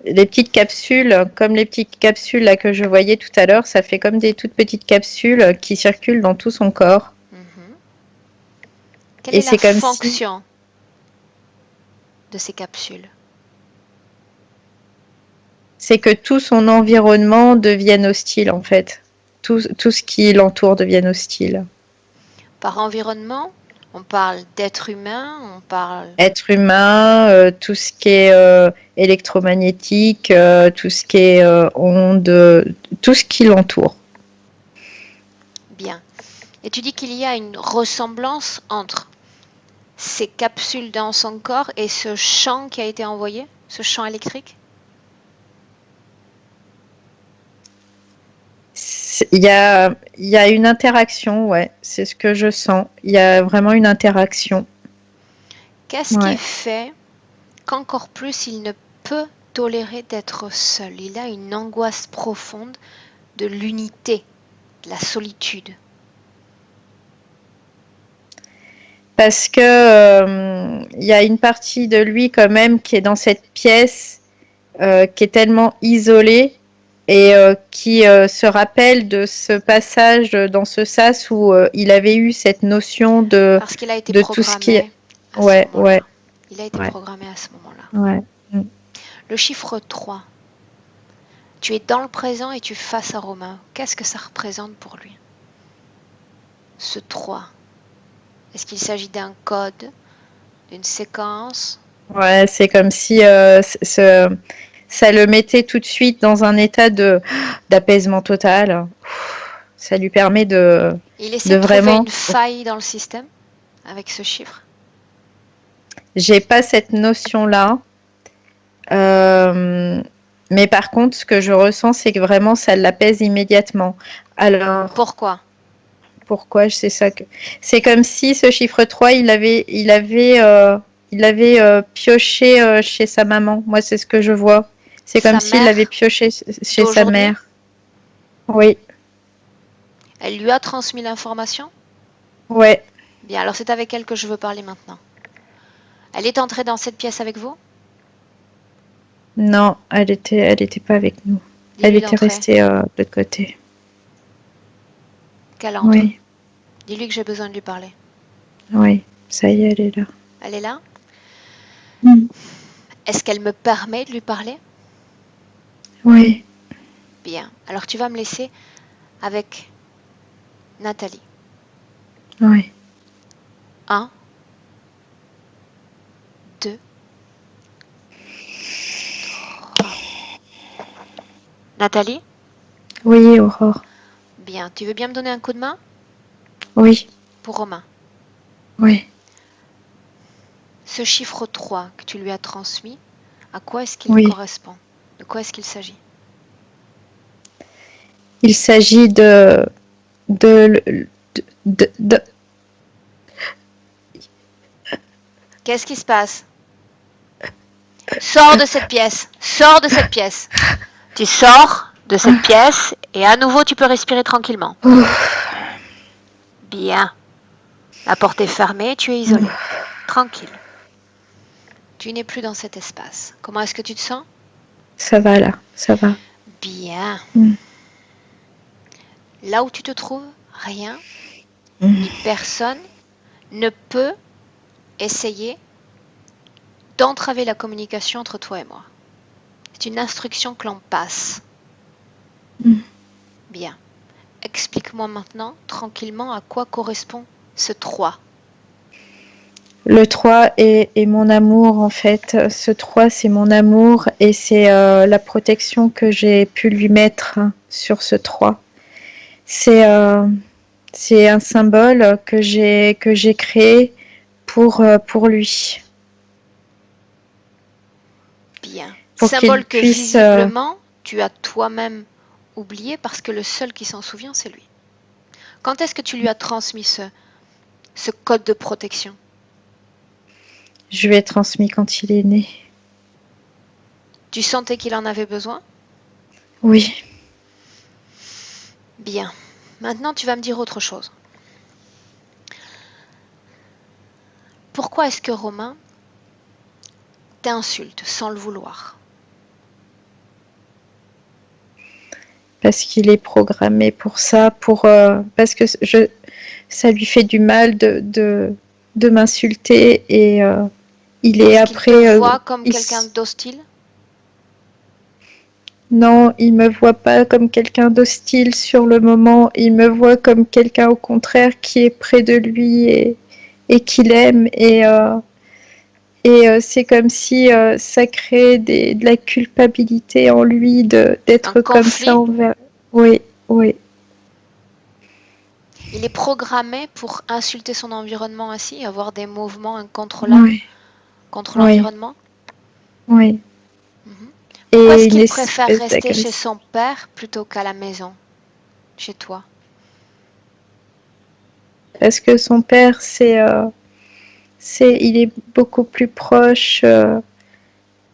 Les petites capsules, comme les petites capsules là que je voyais tout à l'heure, ça fait comme des toutes petites capsules qui circulent dans tout son corps. Quelle Et est c'est la comme fonction de ces capsules? C'est que tout son environnement devienne hostile en fait. Tout ce qui l'entoure devienne hostile. Par environnement, on parle d'être humain, on parle... Être humain, tout ce qui est électromagnétique, tout ce qui est ondes, tout ce qui l'entoure. Bien. Et tu dis qu'il y a une ressemblance entre ces capsules dans son corps et ce champ qui a été envoyé, ce champ électrique? Il y a une interaction, ouais, c'est ce que je sens. Il y a vraiment une interaction. Qu'est-ce qui fait qu'encore plus il ne peut tolérer d'être seul? Il a une angoisse profonde de l'unité, de la solitude. Parce que il y a une partie de lui quand même qui est dans cette pièce, qui est tellement isolée et qui se rappelle de ce passage dans ce sas où il avait eu cette notion de Parce qu'il a été de programmé tout ce qui est... à ce moment-là. Il a été Ouais. programmé à ce moment-là. Ouais. Le chiffre 3. Tu es dans le présent et tu es face à Romain. Qu'est-ce que ça représente pour lui? Ce 3. Est-ce qu'il s'agit d'un code, d'une séquence? Ouais, c'est comme si ça le mettait tout de suite dans un état d'apaisement total. Ça lui permet Il essaie de vraiment... trouver une faille dans le système avec ce chiffre. J'ai pas cette notion-là. Mais par contre, ce que je ressens, c'est que vraiment, ça l'apaise immédiatement. Alors, Pourquoi? c'est ça que... C'est comme si ce chiffre 3, il avait pioché chez sa maman. Moi, c'est ce que je vois. C'est comme s'il l'avait pioché chez sa mère. Oui. Elle lui a transmis l'information? Ouais. Bien, alors c'est avec elle que je veux parler maintenant. Elle est entrée dans cette pièce avec vous? Non, elle était pas avec nous. Elle était restée de l'autre côté. Qu'elle entre. Oui. Dis-lui que j'ai besoin de lui parler. Oui, ça y est, elle est là. Elle est là? Mm. Est-ce qu'elle me permet de lui parler? Oui. Bien, alors tu vas me laisser avec Nathalie. Oui. 1, 2, 3. Nathalie? Oui, Aurore. Bien, tu veux bien me donner un coup de main? Oui. Pour Romain. Oui. Ce chiffre 3 que tu lui as transmis, à quoi est-ce qu'il correspond? De quoi est-ce qu'il s'agit? Il s'agit de... Qu'est-ce qui se passe? Sors de cette pièce. Sors de cette pièce. Tu sors de cette pièce et à nouveau tu peux respirer tranquillement. Bien. La porte est fermée, tu es isolé. Tranquille. Tu n'es plus dans cet espace. Comment est-ce que tu te sens? Ça va là, ça va. Bien. Là où tu te trouves, rien, ni personne ne peut essayer d'entraver la communication entre toi et moi. C'est une instruction que l'on passe. Bien. Explique-moi maintenant, tranquillement, à quoi correspond ce 3. Le 3 est mon amour, en fait. Ce 3, c'est mon amour et c'est la protection que j'ai pu lui mettre sur ce 3. C'est un symbole que j'ai créé pour lui. Bien. Pour symbole que puisse, visiblement tu as toi-même oublié parce que le seul qui s'en souvient, c'est lui. Quand est-ce que tu lui as transmis ce code de protection? Je lui ai transmis quand il est né. Tu sentais qu'il en avait besoin? Oui. Bien. Maintenant, tu vas me dire autre chose. Pourquoi est-ce que Romain t'insulte sans le vouloir? Parce qu'il est programmé pour ça, parce que ça lui fait du mal de m'insulter et il est Parce qu'il après. te voit comme quelqu'un d'hostile? Non, il me voit pas comme quelqu'un d'hostile sur le moment. Il me voit comme quelqu'un au contraire qui est près de lui et qu'il aime et c'est comme si ça crée de la culpabilité en lui d'être Un comme conflit? ça envers. Oui, oui, Il est programmé pour insulter son environnement ainsi, avoir des mouvements incontrôlables oui, contre oui, l'environnement? oui. Mhm. Pourquoi Et est-ce une qu'il préfère espèce rester chez d'agression. son père plutôt qu'à la maison, chez toi? Parce que son père, il est beaucoup plus proche.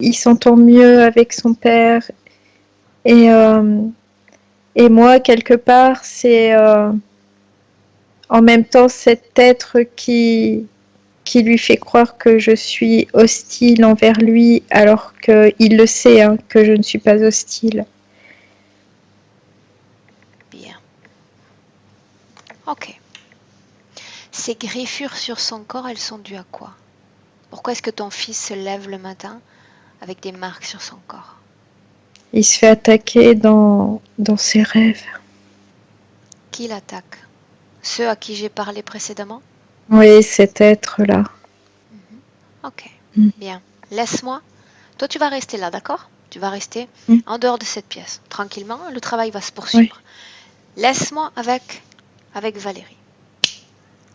Il s'entend mieux avec son père. Et, euh, et moi, quelque part, c'est en même temps cet être qui lui fait croire que je suis hostile envers lui, alors qu'il le sait, hein, que je ne suis pas hostile. Bien. Ok. Ces griffures sur son corps, elles sont dues à quoi? Pourquoi est-ce que ton fils se lève le matin avec des marques sur son corps? Il se fait attaquer dans ses rêves. Qui l'attaque? Ceux à qui j'ai parlé précédemment? Oui, cet être-là. Mhm. Ok. Mm. Bien. Laisse-moi. Toi, tu vas rester là, d'accord? Tu vas rester Mm. en dehors de cette pièce. Tranquillement, le travail va se Oui. poursuivre. Laisse-moi avec Valérie.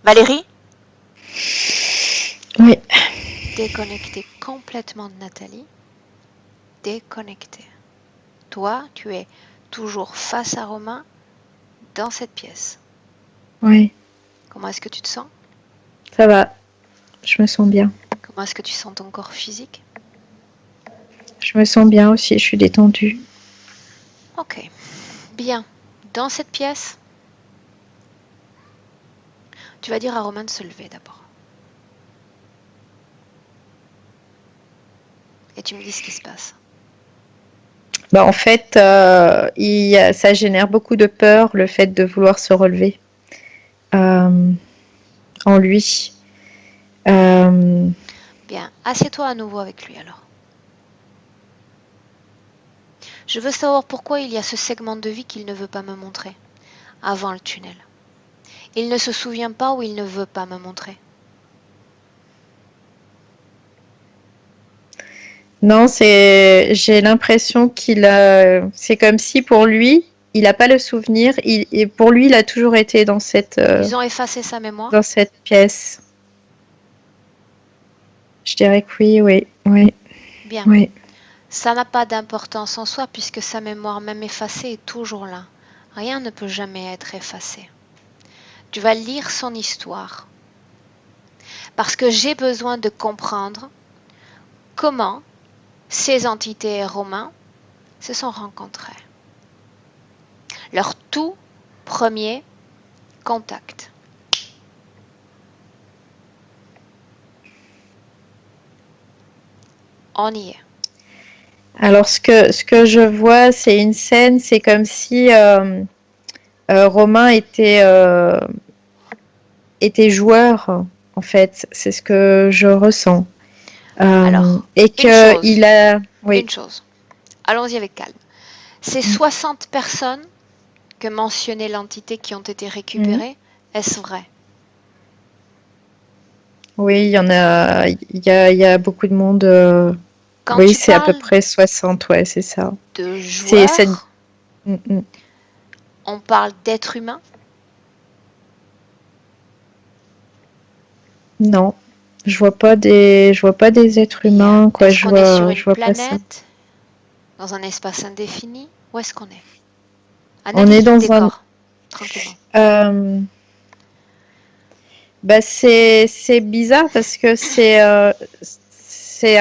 Valérie, Oui. déconnectée complètement de Nathalie. Déconnectée. Toi, tu es toujours face à Romain dans cette pièce. Oui. Comment est-ce que tu te sens? Ça va. Je me sens bien. Comment est-ce que tu sens ton corps physique? Je me sens bien aussi. Je suis détendue. Ok. Bien. Dans cette pièce, tu vas dire à Romain de se lever d'abord. Et tu me dis ce qui se passe. Bah, en fait, ça génère beaucoup de peur, le fait de vouloir se relever en lui. Bien. Assieds-toi à nouveau avec lui alors. Je veux savoir pourquoi il y a ce segment de vie qu'il ne veut pas me montrer avant le tunnel. Il ne se souvient pas ou il ne veut pas me montrer. Non, j'ai l'impression c'est comme si pour lui, il n'a pas le souvenir. Et pour lui, il a toujours été Ils ont effacé sa mémoire. dans cette pièce. Je dirais que oui, oui, oui, Bien. oui. Ça n'a pas d'importance en soi puisque sa mémoire même effacée est toujours là. Rien ne peut jamais être effacé. Tu vas lire son histoire. Parce que j'ai besoin de comprendre comment ces entités et Romains se sont rencontrés. Leur tout premier contact. On y est. Alors, ce que je vois, c'est une scène, c'est comme si Romain était joueur, en fait. C'est ce que je ressens. Alors, Et une que chose, il a... Oui. une chose. Allons-y avec calme. Ces 60 personnes que mentionnait l'entité qui ont été récupérées, est-ce vrai? Oui, il y en a, il y a beaucoup de monde. Quand Oui, tu c'est à peu parles près 60, ouais, c'est ça. de C'est cette... joueurs, on parle d'êtres humains? Non, je vois pas des êtres Bien. humains, quoi. Est-ce qu'on est sur Je une vois pas ça. planète? Dans un espace indéfini? Où est-ce qu'on est? On est Analyse le dans un... décor, tranquillement. euh, Bah c'est bizarre parce que c'est c'est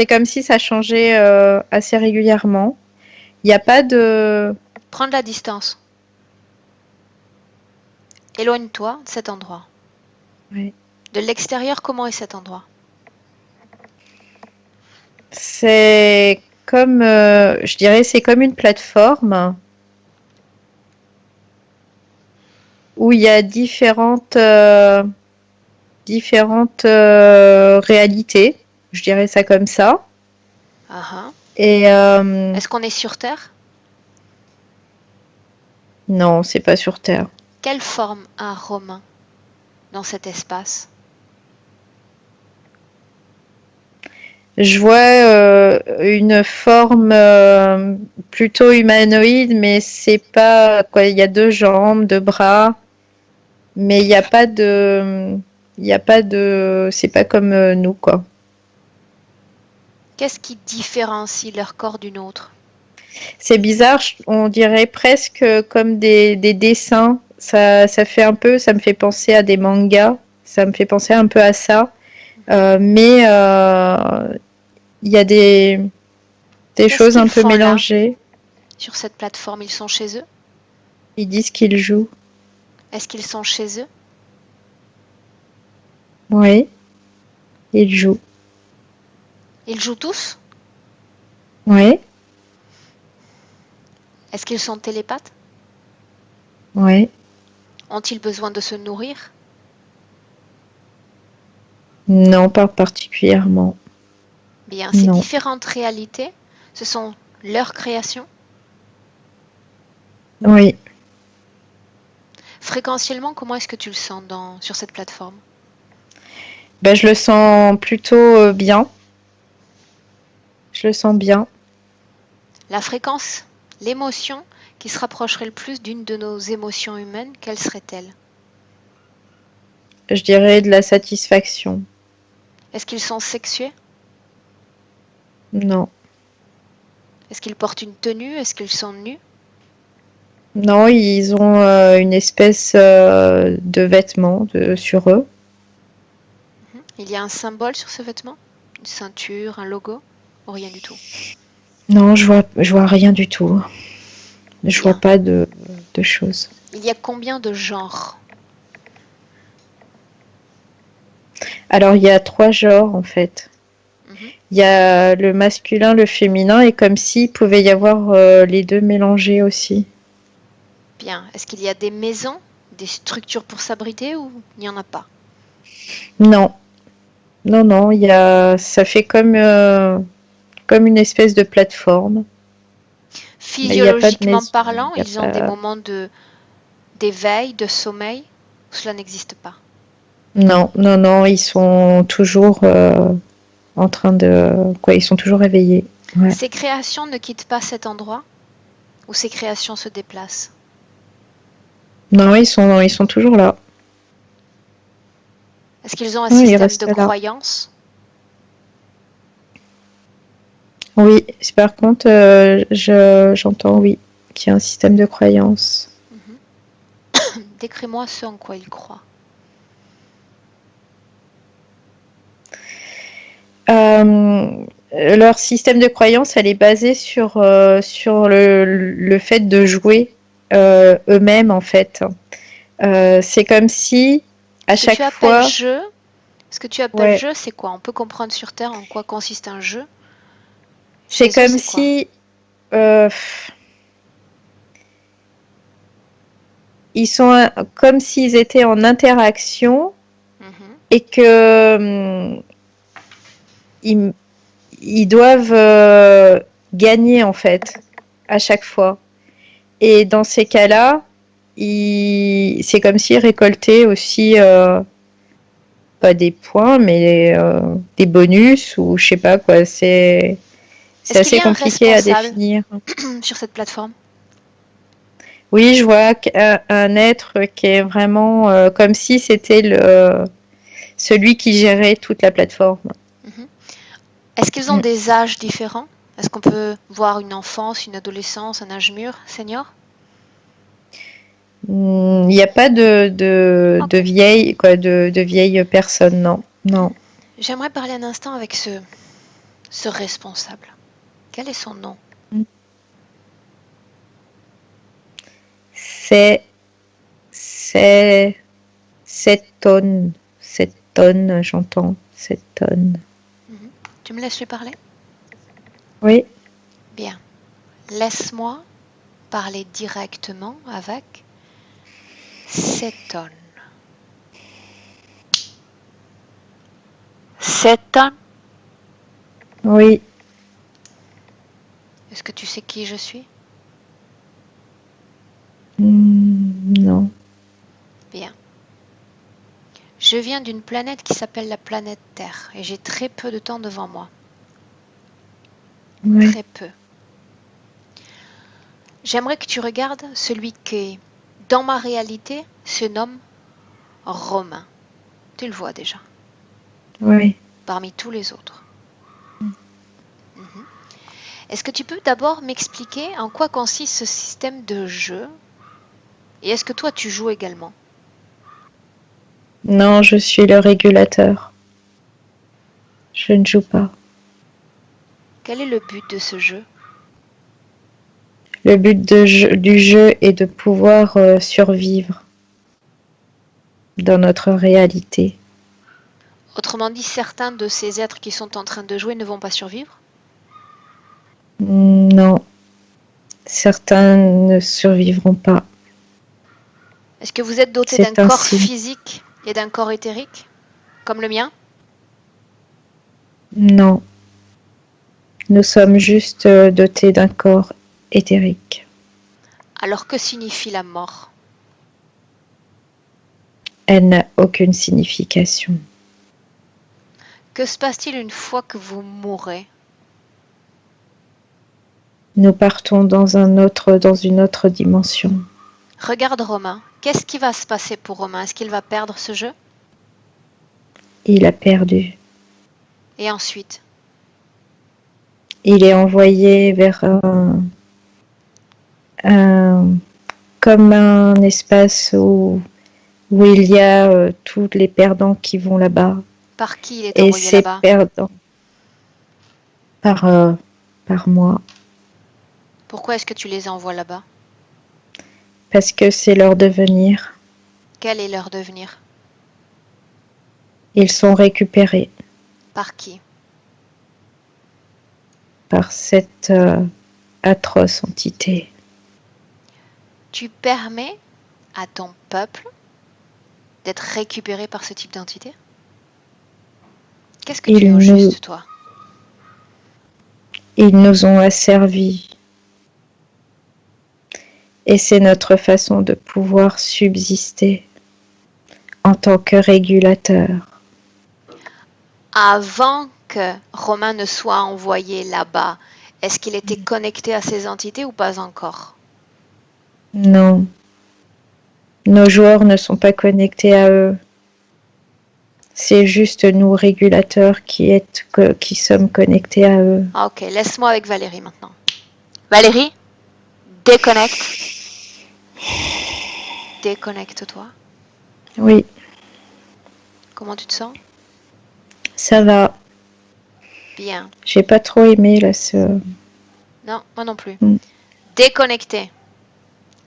comme si ça changeait assez régulièrement. Il n'y a pas de Prends de la distance. Éloigne-toi de cet endroit. ouais. De l'extérieur, comment est cet endroit? C'est comme je dirais c'est comme une plateforme où il y a différentes réalités, je dirais ça comme ça. Ah, Et Est-ce qu'on est sur Terre? non, c'est pas sur Terre. Quelle forme a Romain dans cet espace? Je vois une forme plutôt humanoïde, mais c'est pas quoi. Il y a deux jambes, deux bras, mais il y a pas de, c'est pas comme nous quoi. Qu'est-ce qui différencie leur corps d'une autre? C'est bizarre, on dirait presque comme des dessins. Ça fait un peu, ça me fait penser à des mangas. Ça me fait penser un peu à ça. Mais il y a des Qu'est-ce choses un qu'ils peu font là, mélangées. sur cette plateforme? Ils sont chez eux? Ils disent qu'ils jouent. Est-ce qu'ils sont chez eux? Oui, ils jouent. Ils jouent tous? Oui, Est-ce qu'ils sont télépathes? oui. Ont-ils besoin de se nourrir? Non, pas particulièrement. Bien, ces Non. différentes réalités, ce sont leurs créations. Oui. Fréquentiellement, comment est-ce que tu le sens sur cette plateforme? Ben, je le sens plutôt bien. Je le sens bien. La fréquence, l'émotion qui se rapprocherait le plus d'une de nos émotions humaines, quelle serait-elle? Je dirais de la satisfaction. Est-ce qu'ils sont sexués? Non. Est-ce qu'ils portent une tenue? Est-ce qu'ils sont nus? Non, ils ont une espèce de vêtement sur eux. Il y a un symbole sur ce vêtement? Une ceinture, un logo? Ou rien du tout? Non, je vois rien du tout. Je vois Bien. pas de choses. Il y a combien de genres? Alors, il y a trois genres en fait. Mhm. Il y a le masculin, le féminin, et comme s'il pouvait y avoir les deux mélangés aussi. Bien. Est-ce qu'il y a des maisons, des structures pour s'abriter ou il n'y en a pas? Non, non, ça fait comme une espèce de plateforme. Mais il n'y a pas de Physiologiquement maison, parlant, il y a ils ont des pas. moments d'éveil, de sommeil, ou cela n'existe pas. Non, ils sont toujours en train de, quoi, ils sont toujours éveillés. Ouais. Ces créations ne quittent pas cet endroit ou ces créations se déplacent? Non, ils sont toujours là. Est-ce qu'ils ont un Oui, ils système de restent là. croyance? Oui, par contre, j'entends, oui, qu'il y a un système de croyance. Décris-moi ce en quoi ils croient. Leur système de croyance, elle est basée sur le fait de jouer eux-mêmes, en fait. C'est comme si, à Ce que tu chaque appelles fois, jeu, ce que tu appelles ouais, jeu, c'est quoi? On peut comprendre sur Terre en quoi consiste un jeu. c'est Chez eux, comme c'est quoi? si ils sont comme s'ils étaient en interaction Mhm. et que ils, ils doivent gagner en fait à chaque fois. Et dans ces cas-là, c'est comme s'ils récoltaient aussi pas des points, mais des bonus ou je sais pas quoi. C'est Est-ce qu'il y assez a un compliqué à responsable définir. sur cette plateforme? Oui, je vois un être qui est vraiment comme si c'était celui qui gérait toute la plateforme. Mhm. Est-ce qu'ils ont Mm. des âges différents? Est-ce qu'on peut voir une enfance, une adolescence, un âge mûr, senior? Il n'y a pas de vieille, quoi, de vieille personne, non. Non. J'aimerais parler un instant avec ce responsable. Quel est son nom? C'est 7 tonnes. 7 tonnes, j'entends. 7 tonnes. Tu me laisses lui parler? Oui. Bien. Laisse-moi parler directement avec 7 tonnes. 7 tonnes? Oui. Est-ce que tu sais qui je suis? Non. Bien. Je viens d'une planète qui s'appelle la planète Terre et j'ai très peu de temps devant moi. Oui. Très peu. J'aimerais que tu regardes celui qui, dans ma réalité, se nomme Romain. Tu le vois déjà, Oui. parmi tous les autres. Est-ce que tu peux d'abord m'expliquer en quoi consiste ce système de jeu? Et est-ce que toi tu joues également? Non, je suis le régulateur. Je ne joue pas. Quel est le but de ce jeu? Le but du jeu est de pouvoir survivre dans notre réalité. Autrement dit, certains de ces êtres qui sont en train de jouer ne vont pas survivre? Non. Certains ne survivront pas. Est-ce que vous êtes doté C'est d'un corps ainsi. physique et d'un corps éthérique, comme le mien? Non. Nous sommes juste dotés d'un corps éthérique. Alors que signifie la mort? Elle n'a aucune signification. Que se passe-t-il une fois que vous mourrez? Nous partons dans une autre dimension. Regarde Romain. Qu'est-ce qui va se passer pour Romain? Est-ce qu'il va perdre ce jeu? Il a perdu. Et ensuite? Il est envoyé vers comme un espace où il y a tous les perdants qui vont là-bas. Par qui il est Et envoyé ces là-bas? perdants par moi. Pourquoi est-ce que tu les envoies là-bas? Parce que c'est leur devenir. Quel est leur devenir? Ils sont récupérés Par qui? par cette atroce entité. Tu permets à ton peuple d'être récupéré par ce type d'entité? Qu'est-ce que tu es au juste, toi? Ils nous ont asservis. Et c'est notre façon de pouvoir subsister en tant que régulateur. Avant que Romain ne soit envoyé là-bas, est-ce qu'il était connecté à ces entités ou pas encore? Non. Nos joueurs ne sont pas connectés à eux. C'est juste nous, régulateurs, qui sommes connectés à eux. Ah, ok, laisse-moi avec Valérie maintenant. Valérie, déconnecte. Déconnecte-toi. Oui. Comment tu te sens? Ça va. Bien. J'ai pas trop aimé là ce. Non, moi non plus. Déconnecté.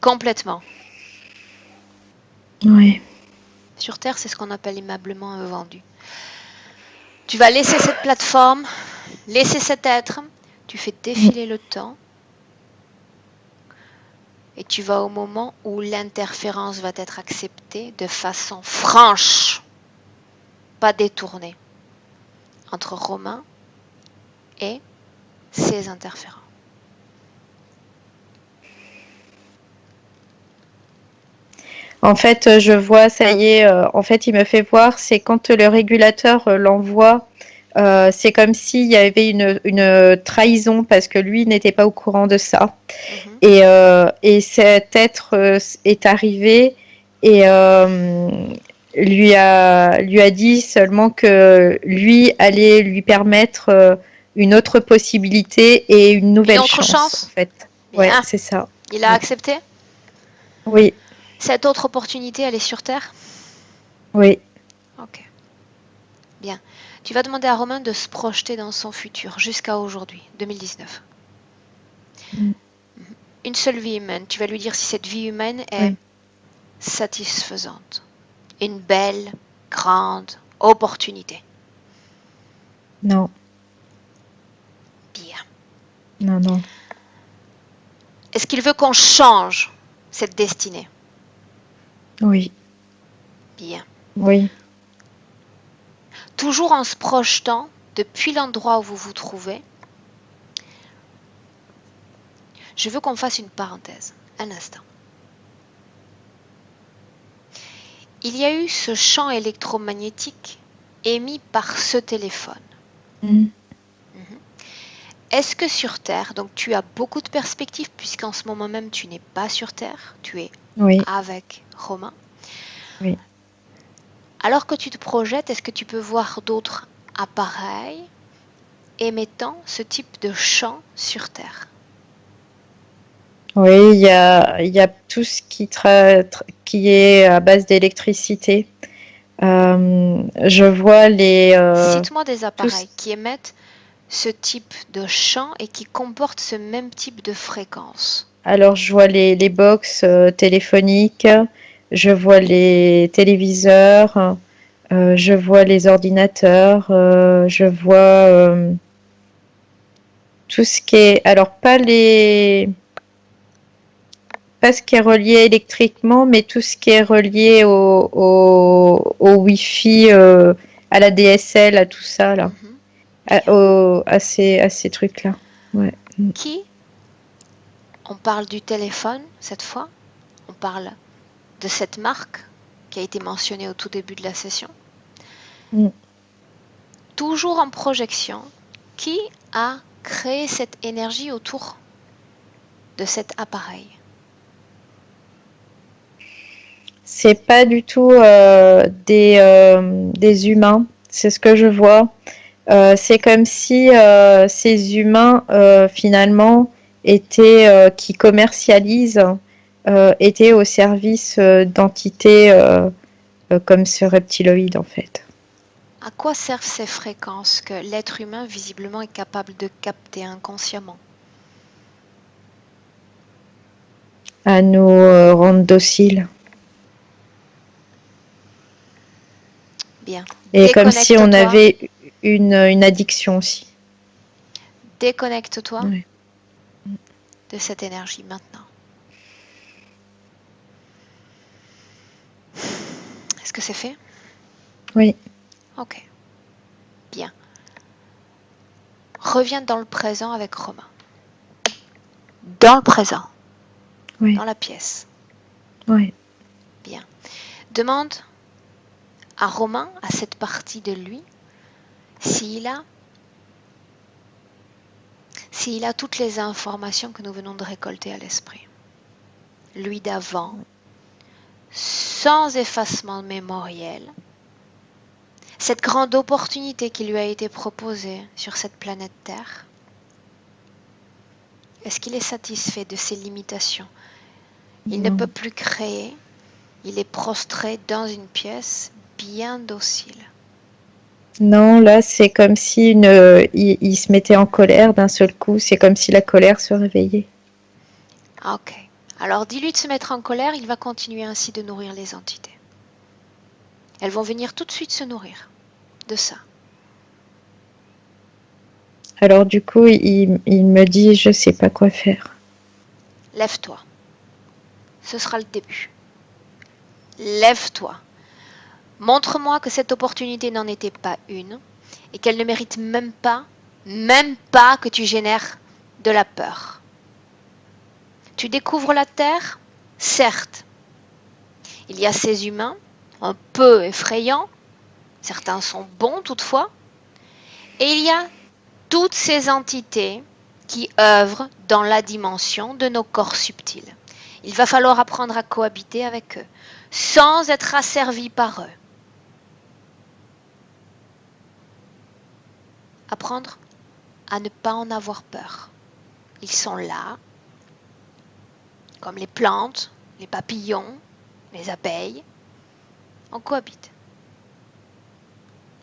Complètement. Oui. Sur Terre, c'est ce qu'on appelle aimablement un vendu. Tu vas laisser cette plateforme, laisser cet être, tu fais défiler le temps et tu vas au moment où l'interférence va être acceptée de façon franche, pas détournée, entre Romain et ses interférents. En fait, je vois, ça y est, en fait, il me fait voir, c'est quand le régulateur l'envoie, c'est comme s'il y avait une trahison parce que lui n'était pas au courant de ça. Et cet être est arrivé et lui a dit seulement que lui allait lui permettre une autre possibilité et une nouvelle chance. En fait. Ouais, c'est ça. Il a accepté? Oui. Cette autre opportunité, elle est sur Terre? Oui. Ok. Bien. Tu vas demander à Romain de se projeter dans son futur jusqu'à aujourd'hui, 2019. Mm. Une seule vie humaine. Tu vas lui dire si cette vie humaine est Oui. satisfaisante. Une belle, grande opportunité. Non. Bien. Non, non. Est-ce qu'il veut qu'on change cette destinée? Oui. Bien. Oui. Toujours en se projetant depuis l'endroit où vous vous trouvez, je veux qu'on fasse une parenthèse. Un instant. Il y a eu ce champ électromagnétique émis par ce téléphone. Mm. Est-ce que sur Terre, donc tu as beaucoup de perspectives puisqu'en ce moment même tu n'es pas sur Terre, tu es Oui. avec Romain. Oui. Alors que tu te projettes, est-ce que tu peux voir d'autres appareils émettant ce type de champ sur Terre? Oui, il y a tout ce qui est à base d'électricité. Je vois Cite-moi des tous. appareils qui émettent ce type de champ et qui comportent ce même type de fréquence. Alors, je vois les box téléphoniques, je vois les téléviseurs, je vois les ordinateurs, je vois tout ce qui est. Alors, pas ce qui est relié électriquement, mais tout ce qui est relié au Wi-Fi, à la DSL, à tout ça, là. À ces trucs-là. Ouais. Qui, on parle du téléphone cette fois, on parle de cette marque qui a été mentionnée au tout début de la session. Mm. Toujours en projection, qui a créé cette énergie autour de cet appareil? C'est pas du tout des humains, c'est ce que je vois. C'est comme si ces humains, finalement, qui commercialisent, étaient au service d'entités comme ce reptiloïde, en fait. À quoi servent ces fréquences que l'être humain visiblement est capable de capter inconsciemment? À nous rendre dociles. Bien. Et comme si on Déconnecte-toi. avait une addiction aussi. Déconnecte-toi Ouais. de cette énergie maintenant. Est-ce que c'est fait? Oui. Ok. Bien. Reviens dans le présent avec Romain. Dans le présent. Oui. Dans la pièce. Oui. Bien. Demande à Romain, à cette partie de lui, s'il a toutes les informations que nous venons de récolter à l'esprit. Lui d'avant, sans effacement mémoriel, cette grande opportunité qui lui a été proposée sur cette planète Terre, est-ce qu'il est satisfait de ses limitations? Il ne peut plus créer, il est prostré dans une pièce bien docile. Non, là, c'est comme si il se mettait en colère d'un seul coup. C'est comme si la colère se réveillait. Ok. Alors dis-lui de se mettre en colère, il va continuer ainsi de nourrir les entités. Elles vont venir tout de suite se nourrir de ça. Alors du coup, il me dit, je sais pas quoi faire. Lève-toi. Ce sera le début. Lève-toi. Montre-moi que cette opportunité n'en était pas une et qu'elle ne mérite même pas que tu génères de la peur. Tu découvres la Terre? Certes. Il y a ces humains, un peu effrayants, certains sont bons toutefois, et il y a toutes ces entités qui œuvrent dans la dimension de nos corps subtils. Il va falloir apprendre à cohabiter avec eux, sans être asservi par eux. Apprendre à ne pas en avoir peur. Ils sont là, comme les plantes, les papillons, les abeilles. On cohabite.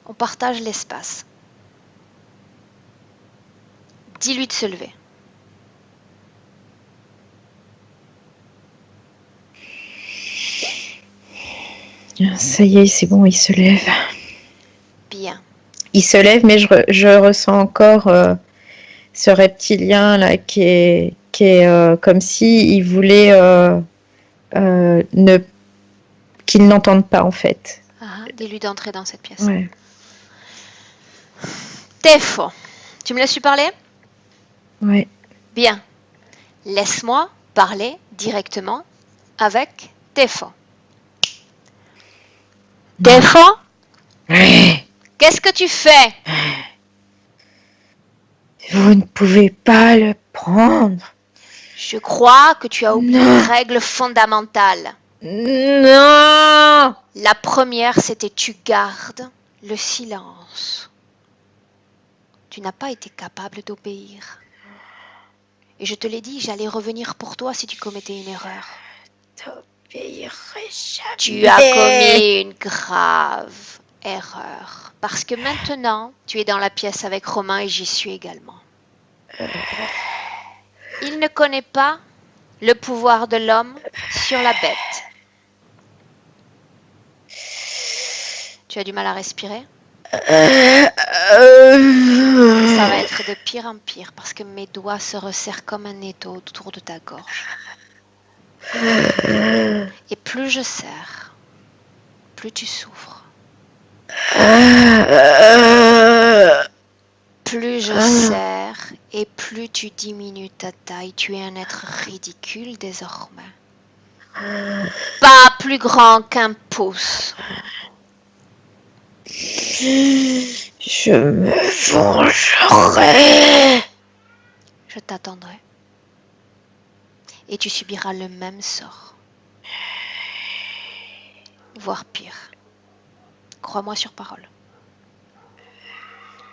On partage l'espace. Dis-lui de se lever. Ça y est, c'est bon, il se lève. Bien. Il se lève, mais je ressens encore ce reptilien là qui est comme si il voulait qu'il n'entende pas en fait. Dis-lui d'entrer dans cette pièce. Ouais. Tefo, tu me laisses parler? Ouais. Bien. Laisse-moi parler directement avec Tefo. Tefo? Ouais. Qu'est-ce que tu fais? Vous ne pouvez pas le prendre. Je crois que tu as oublié une règle fondamentale. Non. La première, c'était tu gardes le silence. Tu n'as pas été capable d'obéir. Et je te l'ai dit, j'allais revenir pour toi si tu commettais une erreur. T'obéirai jamais. Tu as commis une grave erreur. Parce que maintenant, tu es dans la pièce avec Romain et j'y suis également. Il ne connaît pas le pouvoir de l'homme sur la bête. Tu as du mal à respirer? Ça va être de pire en pire parce que mes doigts se resserrent comme un étau autour de ta gorge. Et plus je serre, plus tu souffres. Plus je serre et plus tu diminues ta taille. Tu es un être ridicule désormais. Pas plus grand qu'un pouce. Je me vengerai. Je t'attendrai. Et tu subiras le même sort. Voire pire. Crois-moi sur parole.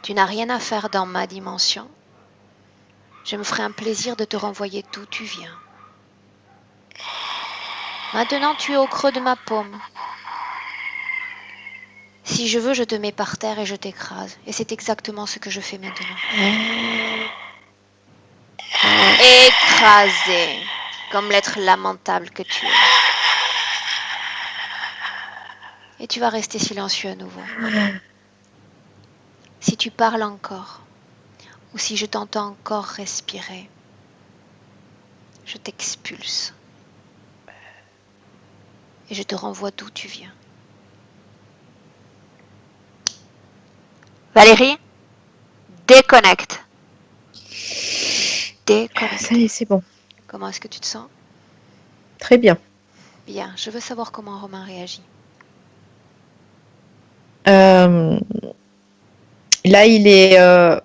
Tu n'as rien à faire dans ma dimension. Je me ferai un plaisir de te renvoyer d'où tu viens. Maintenant, tu es au creux de ma paume. Si je veux, je te mets par terre et je t'écrase. Et c'est exactement ce que je fais maintenant. Écrasé, comme l'être lamentable que tu es. Et tu vas rester silencieux à nouveau. Si tu parles encore, ou si je t'entends encore respirer, je t'expulse. Et je te renvoie d'où tu viens. Valérie, déconnecte. Déconnecte. Ça y est, c'est bon. Comment est-ce que tu te sens? Très bien. Bien, je veux savoir comment Romain réagit. Là, il est,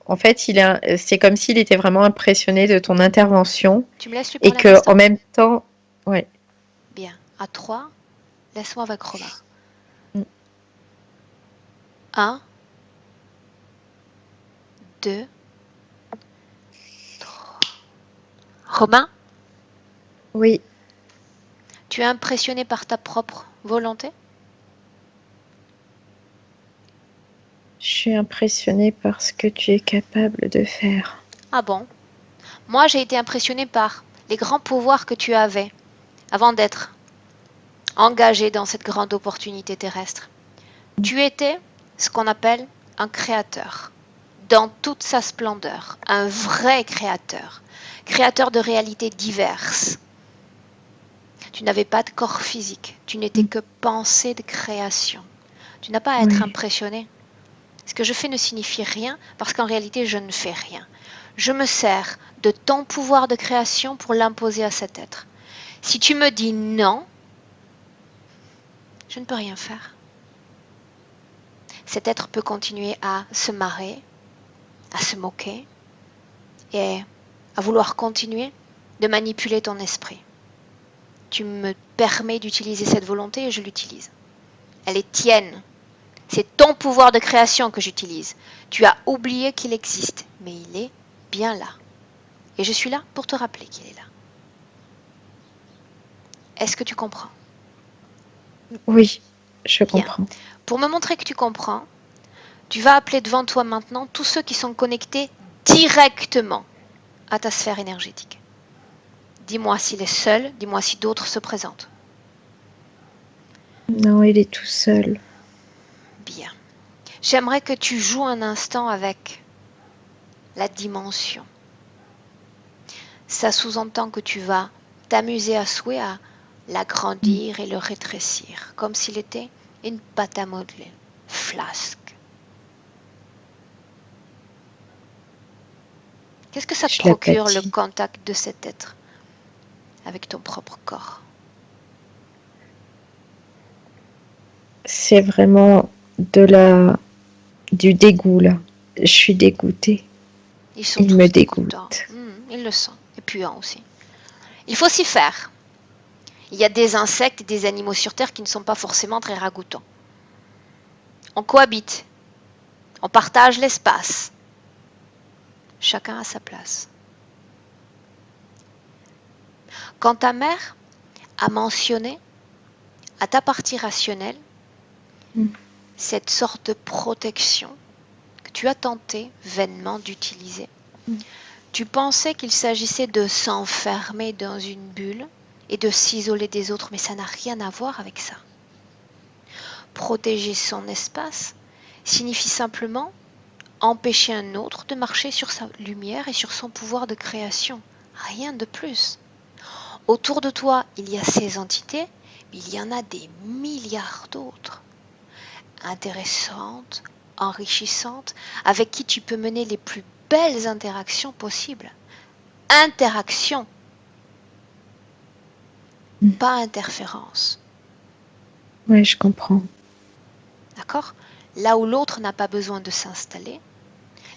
en fait, c'est comme s'il était vraiment impressionné de ton intervention Tu me laisses lui et parler un que, instant? en même temps, ouais. Bien, à 3, laisse-moi avec Romain. Mm. 1, 2, 3. Romain, Oui, tu es impressionné par ta propre volonté? je suis impressionnée par ce que tu es capable de faire. Ah bon? Moi, j'ai été impressionnée par les grands pouvoirs que tu avais avant d'être engagé dans cette grande opportunité terrestre. Tu étais ce qu'on appelle un créateur, dans toute sa splendeur, un vrai créateur, créateur de réalités diverses. Tu n'avais pas de corps physique, tu n'étais que pensée de création. Tu n'as pas à être impressionné. Ce que je fais ne signifie rien parce qu'en réalité, je ne fais rien. Je me sers de ton pouvoir de création pour l'imposer à cet être. Si tu me dis non, je ne peux rien faire. Cet être peut continuer à se marrer, à se moquer et à vouloir continuer de manipuler ton esprit. Tu me permets d'utiliser cette volonté et je l'utilise. Elle est tienne. C'est ton pouvoir de création que j'utilise. Tu as oublié qu'il existe, mais il est bien là. Et je suis là pour te rappeler qu'il est là. Est-ce que tu comprends? Oui, je Bien. comprends. Pour me montrer que tu comprends, tu vas appeler devant toi maintenant tous ceux qui sont connectés directement à ta sphère énergétique. Dis-moi s'il est seul, dis-moi si d'autres se présentent. Non, il est tout seul. Bien. J'aimerais que tu joues un instant avec la dimension. Ça sous-entend que tu vas t'amuser à souhait à l'agrandir et le rétrécir, comme s'il était une pâte à modeler, flasque. Qu'est-ce que ça te Je procure le l'apathie. contact de cet être avec ton propre corps? C'est vraiment du dégoût, là. Je suis dégoûtée. Ils sont Il me tous dégoûtants. dégoûte. Ils le sont. Et puants aussi. Il faut s'y faire. Il y a des insectes et des animaux sur Terre qui ne sont pas forcément très ragoûtants. On cohabite. On partage l'espace. Chacun a sa place. Quand ta mère a mentionné à ta partie rationnelle cette sorte de protection que tu as tenté vainement d'utiliser, tu pensais qu'il s'agissait de s'enfermer dans une bulle et de s'isoler des autres, mais ça n'a rien à voir avec ça. Protéger son espace signifie simplement empêcher un autre de marcher sur sa lumière et sur son pouvoir de création. Rien de plus. Autour de toi, il y a ces entités, mais il y en a des milliards d'autres. Intéressantes, enrichissantes, avec qui tu peux mener les plus belles interactions possibles. Interaction, pas interférence. Oui, je comprends. D'accord? Là où l'autre n'a pas besoin de s'installer,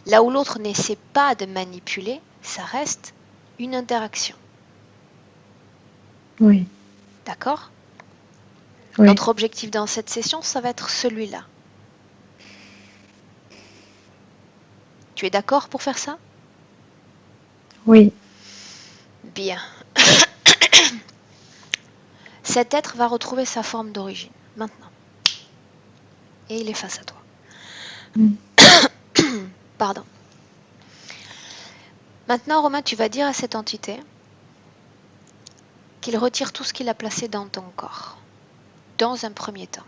là où l'autre n'essaie pas de manipuler, ça reste une interaction. Oui. D'accord? Oui. Notre objectif dans cette session, ça va être celui-là. Tu es d'accord pour faire ça? Oui. Bien. Cet être va retrouver sa forme d'origine, maintenant. Et il est face à toi. Pardon. Maintenant, Romain, tu vas dire à cette entité qu'il retire tout ce qu'il a placé dans ton corps, dans un premier temps.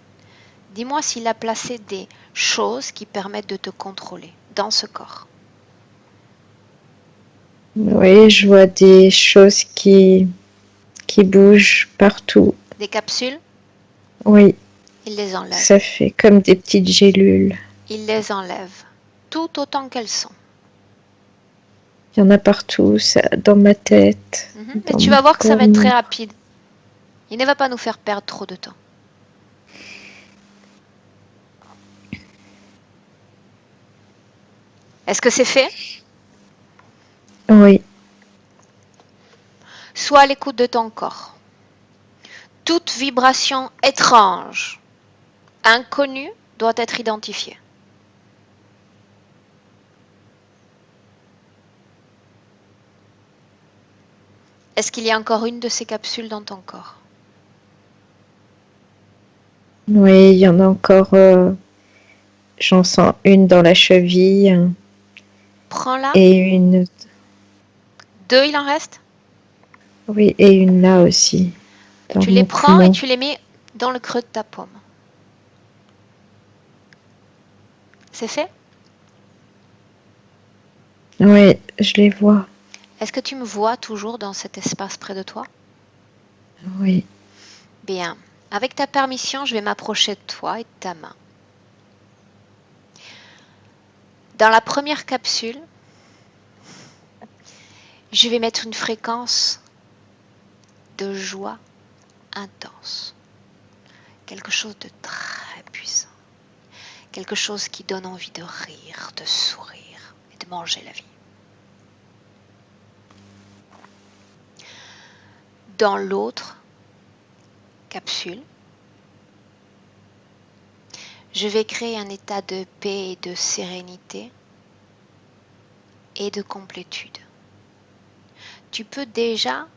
Dis-moi s'il a placé des choses qui permettent de te contrôler dans ce corps. Oui, je vois des choses qui bougent partout. Des capsules, Oui, il les enlève. ça fait comme des petites gélules. Il les enlève, tout autant qu'elles sont. Il y en a partout, ça, dans ma tête. Mais tu vas voir que ça va être très rapide. Il ne va pas nous faire perdre trop de temps. Est-ce que c'est fait? Oui. Sois à l'écoute de ton corps. Toute vibration étrange, inconnue, doit être identifiée. Est-ce qu'il y a encore une de ces capsules dans ton corps? Oui, il y en a encore. J'en sens une dans la cheville. Prends-la. Et une. 2, il en reste? Oui, et une là aussi. Tu les prends et tu les mets dans le creux de ta paume. C'est fait? Oui, je les vois. Est-ce que tu me vois toujours dans cet espace près de toi? Oui. Bien. Avec ta permission, je vais m'approcher de toi et de ta main. Dans la première capsule, je vais mettre une fréquence de joie intense. Quelque chose de très puissant. Quelque chose qui donne envie de rire, de sourire et de manger la vie. Dans l'autre capsule, je vais créer un état de paix et de sérénité et de complétude. Tu peux déjà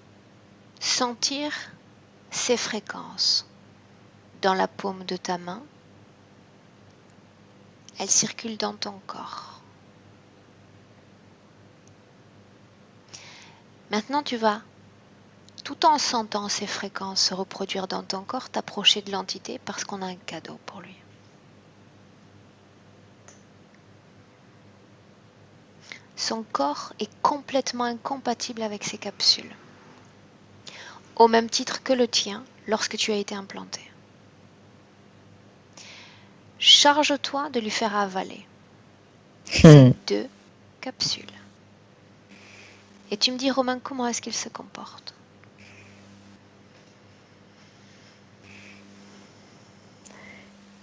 sentir ces fréquences dans la paume de ta main. Elle circule dans ton corps. Maintenant, tu vas, tout en sentant ces fréquences se reproduire dans ton corps, t'approcher de l'entité parce qu'on a un cadeau pour lui. Son corps est complètement incompatible avec ces capsules, au même titre que le tien lorsque tu as été implanté. Charge-toi de lui faire avaler ces 2 capsules. Et tu me dis, Romain, comment est-ce qu'il se comporte?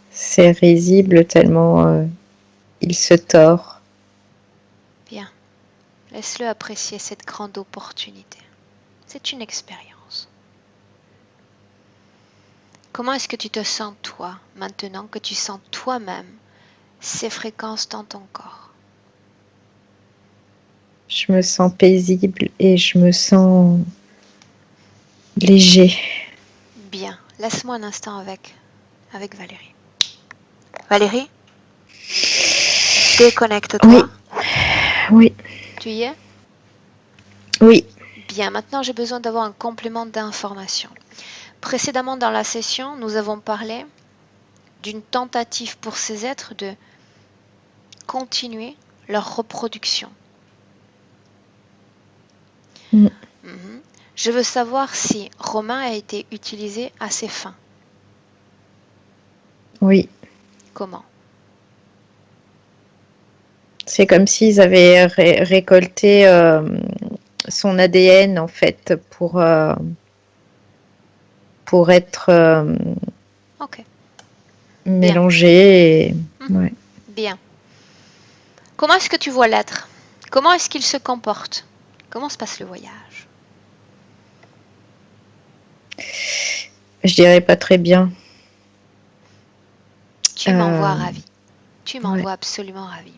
C'est risible tellement il se tord. Bien, laisse-le apprécier cette grande opportunité. C'est une expérience. Comment est-ce que tu te sens, toi, maintenant que tu sens toi-même ces fréquences dans ton corps? Je me sens paisible et je me sens léger. Bien, laisse-moi un instant avec Valérie. Valérie, déconnecte-toi. Oui, Tu y es? oui. Bien, maintenant j'ai besoin d'avoir un complément d'information. Précédemment dans la session, nous avons parlé d'une tentative pour ces êtres de continuer leur reproduction. Mm. Je veux savoir si Romain a été utilisé à ses fins. Oui. Comment? C'est comme s'ils avaient récolté son ADN en fait pour être Ok. mélangé. Ouais. Bien. Comment est-ce que tu vois l'être? Comment est-ce qu'il se comporte? Comment se passe le voyage? Je dirais pas très bien. Tu m'envoies ravi. Tu m'envoies Ouais. absolument ravi.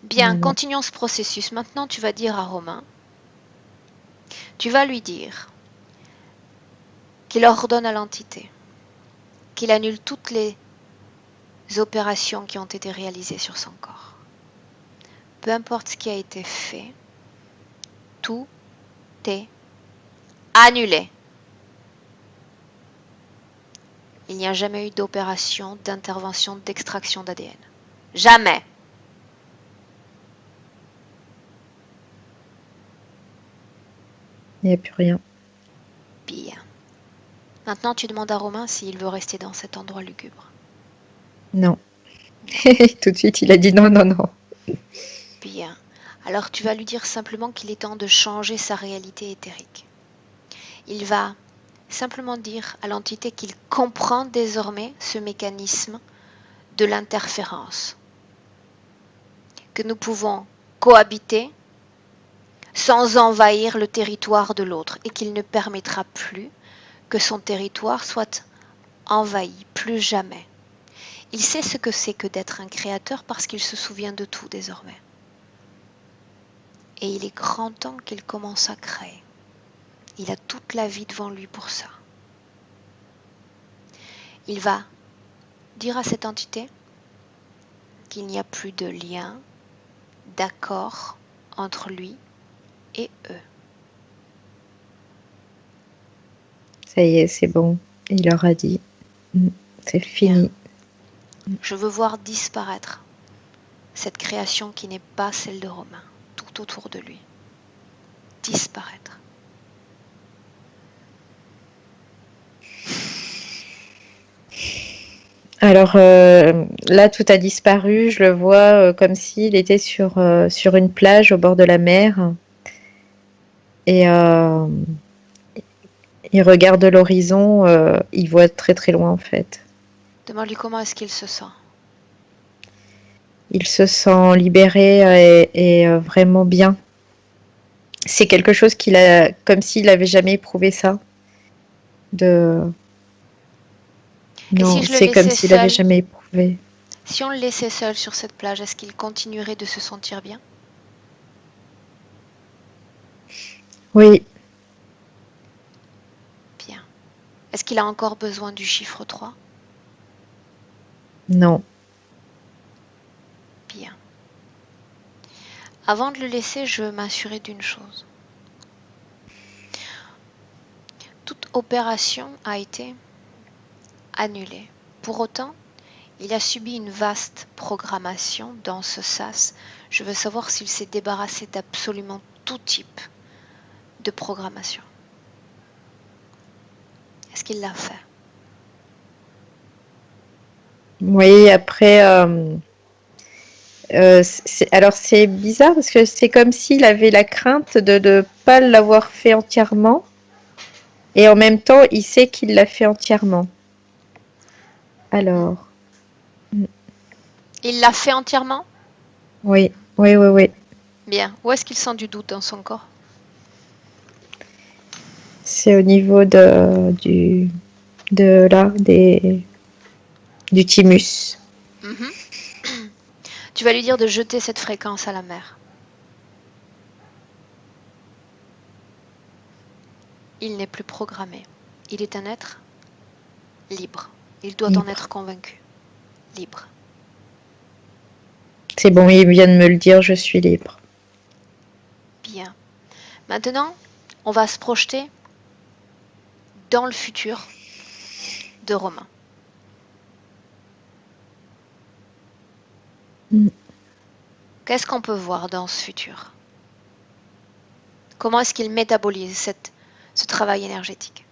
Bien, Non. continuons ce processus. Maintenant, tu vas dire à Romain, tu vas lui dire qu'il ordonne à l'entité, qu'il annule toutes les opérations qui ont été réalisées sur son corps. Peu importe ce qui a été fait, tout est annulé. Il n'y a jamais eu d'opération, d'intervention, d'extraction d'ADN. Jamais. Il n'y a plus rien. Bien. Maintenant, tu demandes à Romain s'il veut rester dans cet endroit lugubre. Non. Tout de suite, il a dit non, non, non. Bien. Alors, tu vas lui dire simplement qu'il est temps de changer sa réalité éthérique. Il va simplement dire à l'entité qu'il comprend désormais ce mécanisme de l'interférence. Que nous pouvons cohabiter sans envahir le territoire de l'autre et qu'il ne permettra plus que son territoire soit envahi, plus jamais. Il sait ce que c'est que d'être un créateur parce qu'il se souvient de tout désormais. Et il est grand temps qu'il commence à créer. Il a toute la vie devant lui pour ça. Il va dire à cette entité qu'il n'y a plus de lien, d'accord entre lui et eux. Ça y est, c'est bon. Il leur a dit. C'est fini. Je veux voir disparaître cette création qui n'est pas celle de Romain, tout autour de lui. Disparaître. Alors là, tout a disparu. Je le vois comme s'il était sur une plage au bord de la mer. Et il regarde l'horizon. Il voit très très loin en fait. Demande-lui comment est-ce qu'il se sent. Il se sent libéré et vraiment bien. C'est quelque chose comme s'il n'avait jamais éprouvé ça. Non, si je le c'est comme laissais s'il n'avait seul jamais éprouvé. Si on le laissait seul sur cette plage, est-ce qu'il continuerait de se sentir bien? Oui. Bien. Est-ce qu'il a encore besoin du chiffre 3? Non. Bien. Avant de le laisser, je veux m'assurer d'une chose. Toute opération a été annulée. Pour autant, il a subi une vaste programmation dans ce sas. Je veux savoir s'il s'est débarrassé d'absolument tout type de programmation. Est-ce qu'il l'a fait? Oui, après, alors c'est bizarre parce que c'est comme s'il avait la crainte de ne pas l'avoir fait entièrement et en même temps il sait qu'il l'a fait entièrement. Alors, Il l'a fait entièrement? oui, oui, oui, oui. Bien. Où est-ce qu'il sent du doute dans son corps? C'est au niveau de là, du thymus. Mhm. Tu vas lui dire de jeter cette fréquence à la mer. Il n'est plus programmé. Il est un être libre. Il doit en Libre. être convaincu. Libre. C'est bon, il vient de me le dire, je suis libre. Bien. Maintenant, on va se projeter dans le futur de Romain. Qu'est-ce qu'on peut voir dans ce futur? Comment est-ce qu'il métabolise ce travail énergétique?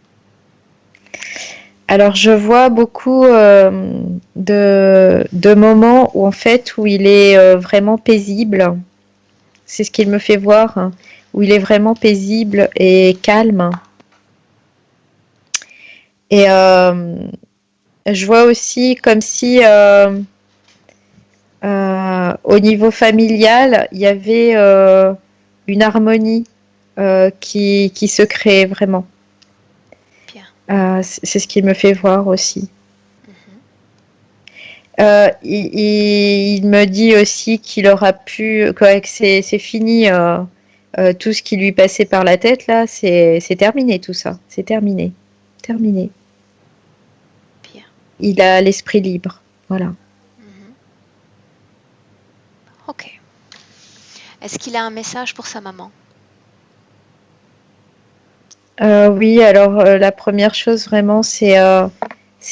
Alors je vois beaucoup de moments où en fait où il est vraiment paisible. C'est ce qu'il me fait voir, hein, où il est vraiment paisible et calme. Et je vois aussi comme si au niveau familial, il y avait une harmonie qui se crée vraiment. Bien. C'est ce qu'il me fait voir aussi. Mhm. Il me dit aussi qu'il aura pu, quoi, que c'est fini, tout ce qui lui passait par la tête là, c'est terminé tout ça, c'est terminé, terminé. Bien. Il a l'esprit libre, voilà. Mhm. Ok. Est-ce qu'il a un message pour sa maman? Oui, alors la première chose vraiment, c'est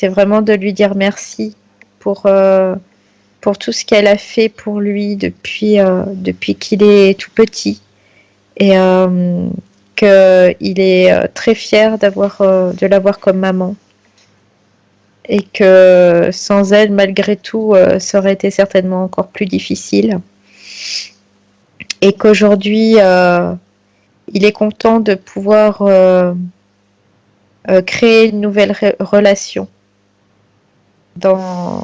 vraiment de lui dire merci pour, euh, pour tout ce qu'elle a fait pour lui depuis qu'il est tout petit. Et qu'il est très fier de l'avoir comme maman. Et que sans elle, malgré tout, ça aurait été certainement encore plus difficile. Et qu'aujourd'hui, il est content de pouvoir créer une nouvelle relation dans,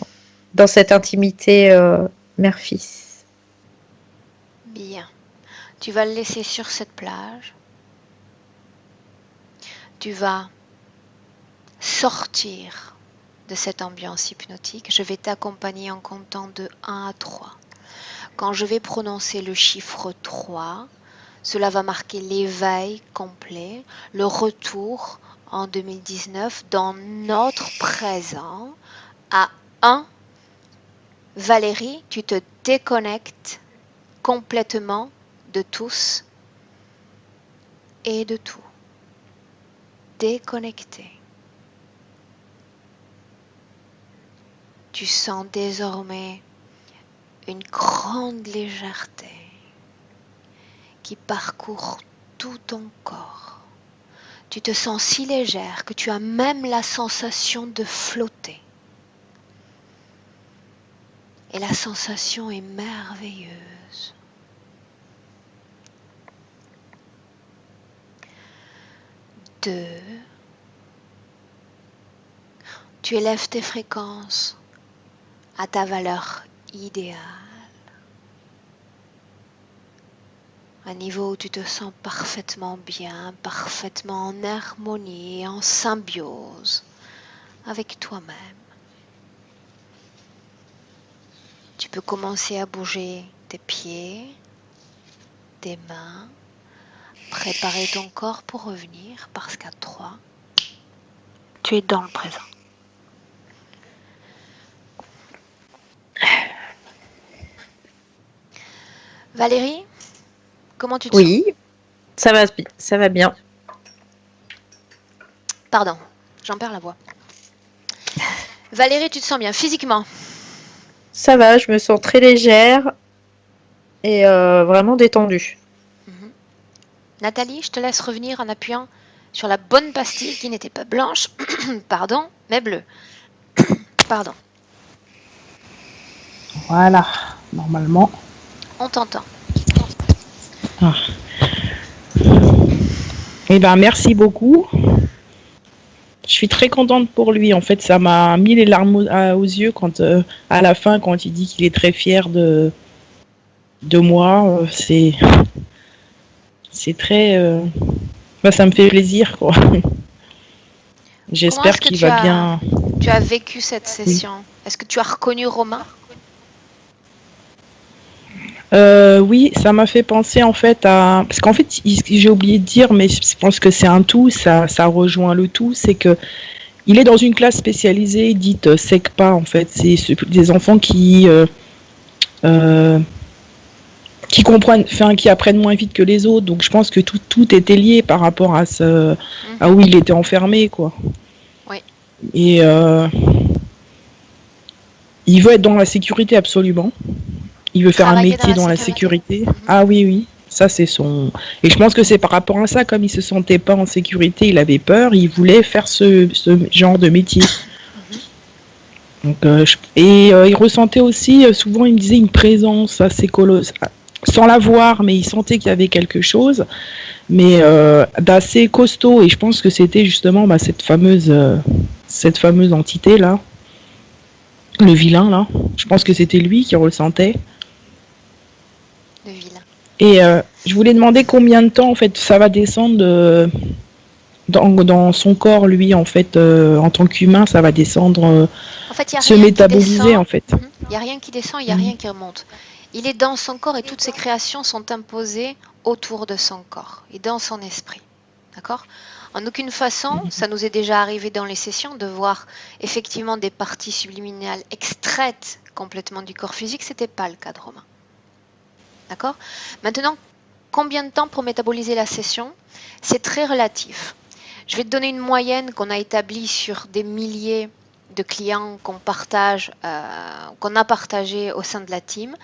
dans cette intimité mère-fils. Bien. Tu vas le laisser sur cette plage. Tu vas sortir de cette ambiance hypnotique. Je vais t'accompagner en comptant de 1 à 3. Quand je vais prononcer le chiffre 3, cela va marquer l'éveil complet, le retour en 2019 dans notre présent. À 1, Valérie, tu te déconnectes complètement de tous et de tout. Déconnecté. Tu sens désormais une grande légèreté qui parcourt tout ton corps. Tu te sens si légère que tu as même la sensation de flotter. Et la sensation est merveilleuse. 2. Tu élèves tes fréquences à ta valeur idéale. Un niveau où tu te sens parfaitement bien, parfaitement en harmonie et en symbiose avec toi-même. Tu peux commencer à bouger tes pieds, tes mains, préparer ton corps pour revenir parce qu'à 3, tu es dans le présent. Valérie, comment tu te sens? Oui, ça va bien. Pardon, j'en perds la voix. Valérie, tu te sens bien physiquement? Ça va, je me sens très légère et vraiment détendue. Nathalie, je te laisse revenir en appuyant sur la bonne pastille qui n'était pas blanche, pardon, mais bleue. Pardon, Voilà, normalement. on t'entend. Ah. Eh ben, merci beaucoup. Je suis très contente pour lui. En fait, ça m'a mis les larmes aux yeux quand, à la fin, quand il dit qu'il est très fier de moi. C'est très. Bah, ça me fait plaisir, quoi. Comment J'espère est-ce que qu'il va bien. tu as vécu cette session? Est-ce que tu as reconnu Romain? Oui, ça m'a fait penser en fait à. Parce qu'en fait, j'ai oublié de dire, mais je pense que c'est un tout, ça rejoint le tout, c'est que il est dans une classe spécialisée dite SECPA en fait. C'est des enfants euh, qui comprennent, enfin qui apprennent moins vite que les autres. Donc je pense que tout était lié par rapport à où il était enfermé, quoi. Oui. Et il veut être dans la sécurité absolument. Il veut faire un Travailler métier dans la sécurité. Mhm. Ah oui, oui. Ça, c'est son. Et je pense que c'est par rapport à ça, comme il se sentait pas en sécurité, il avait peur, il voulait faire ce genre de métier. Donc, il ressentait aussi, souvent, il me disait une présence assez colossale, sans la voir, mais il sentait qu'il y avait quelque chose, mais d'assez costaud. Et je pense que c'était justement cette fameuse entité là, le vilain là. Je pense que c'était lui qui ressentait. Le vilain. Et je voulais demander combien de temps en fait ça va descendre dans son corps, lui, en fait, en tant qu'humain, ça va descendre, En fait, il y a se rien qui métaboliser, descend. en fait. Il n'y a rien qui descend, il n'y a rien qui remonte. Il est dans son corps et toutes ses créations sont imposées autour de son corps et dans son esprit. D'accord? En aucune façon, ça nous est déjà arrivé dans les sessions de voir effectivement des parties subliminales extraites complètement du corps physique. C'était pas le cas de Romain. D'accord? Maintenant, combien de temps pour métaboliser la session? C'est très relatif. Je vais te donner une moyenne qu'on a établie sur des milliers de clients qu'on a partagé au sein de la team.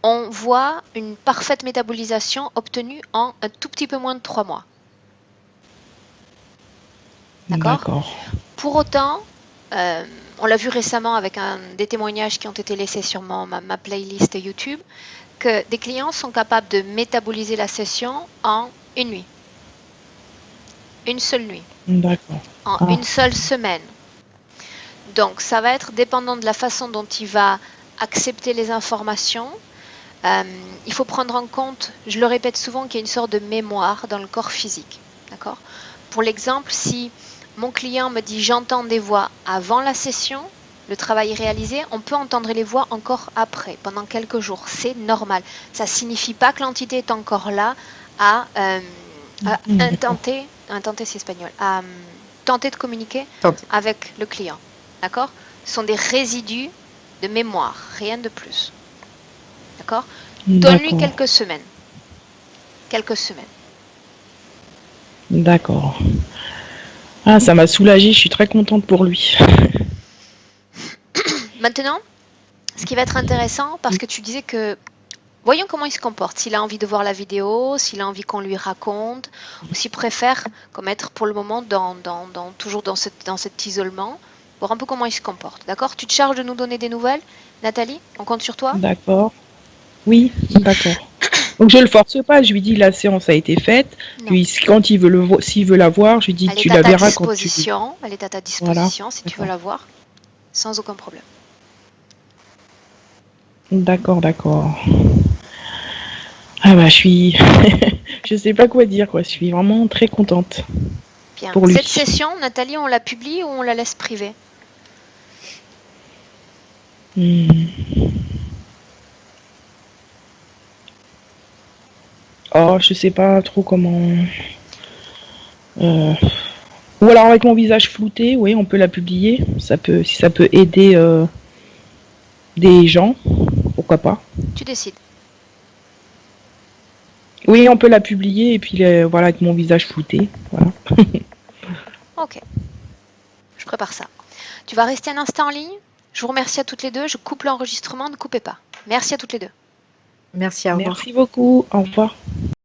On voit une parfaite métabolisation obtenue en un tout petit peu moins de 3 mois. D'accord? Pour autant, on l'a vu récemment avec des témoignages qui ont été laissés sur ma playlist YouTube, que des clients sont capables de métaboliser la session en une nuit. Une seule nuit. D'accord. En une seule semaine. Donc, ça va être dépendant de la façon dont il va accepter les informations. Il faut prendre en compte, je le répète souvent, qu'il y a une sorte de mémoire dans le corps physique. D'accord? Pour l'exemple, si mon client me dit j'entends des voix avant la session, le travail est réalisé, on peut entendre les voix encore après, pendant quelques jours. C'est normal. Ça ne signifie pas que l'entité est encore là à intenter c'est espagnol, à tenter de communiquer avec le client. D'accord? Ce sont des résidus de mémoire, rien de plus. D'accord? Donne-lui quelques semaines. Quelques semaines. D'accord. Ah, ça m'a soulagée, je suis très contente pour lui. Maintenant, ce qui va être intéressant, parce que tu disais que voyons comment il se comporte, s'il a envie de voir la vidéo, s'il a envie qu'on lui raconte, ou s'il préfère comme être pour le moment toujours dans cet isolement, voir un peu comment il se comporte. D'accord? Tu te charges de nous donner des nouvelles, Nathalie? On compte sur toi? D'accord. Oui, d'accord. Donc je le force pas, je lui dis la séance a été faite. Puis quand s'il veut la voir, je lui dis tu la verras quand tu. Elle est à ta disposition si tu veux la voir, sans aucun problème. D'accord. Ah bah je suis, je sais pas quoi dire quoi. Je suis vraiment très contente. Bien. Pour lui. Cette session, Nathalie, on la publie ou on la laisse privée? Oh, je sais pas trop comment. Ou alors avec mon visage flouté, oui, on peut la publier. Si ça peut aider des gens, pourquoi pas. Tu décides. Oui, on peut la publier et puis voilà, avec mon visage flouté. Voilà. Ok, je prépare ça. Tu vas rester un instant en ligne. Je vous remercie à toutes les deux. Je coupe l'enregistrement, ne coupez pas. Merci à toutes les deux. Merci, au revoir. Merci beaucoup. Au revoir.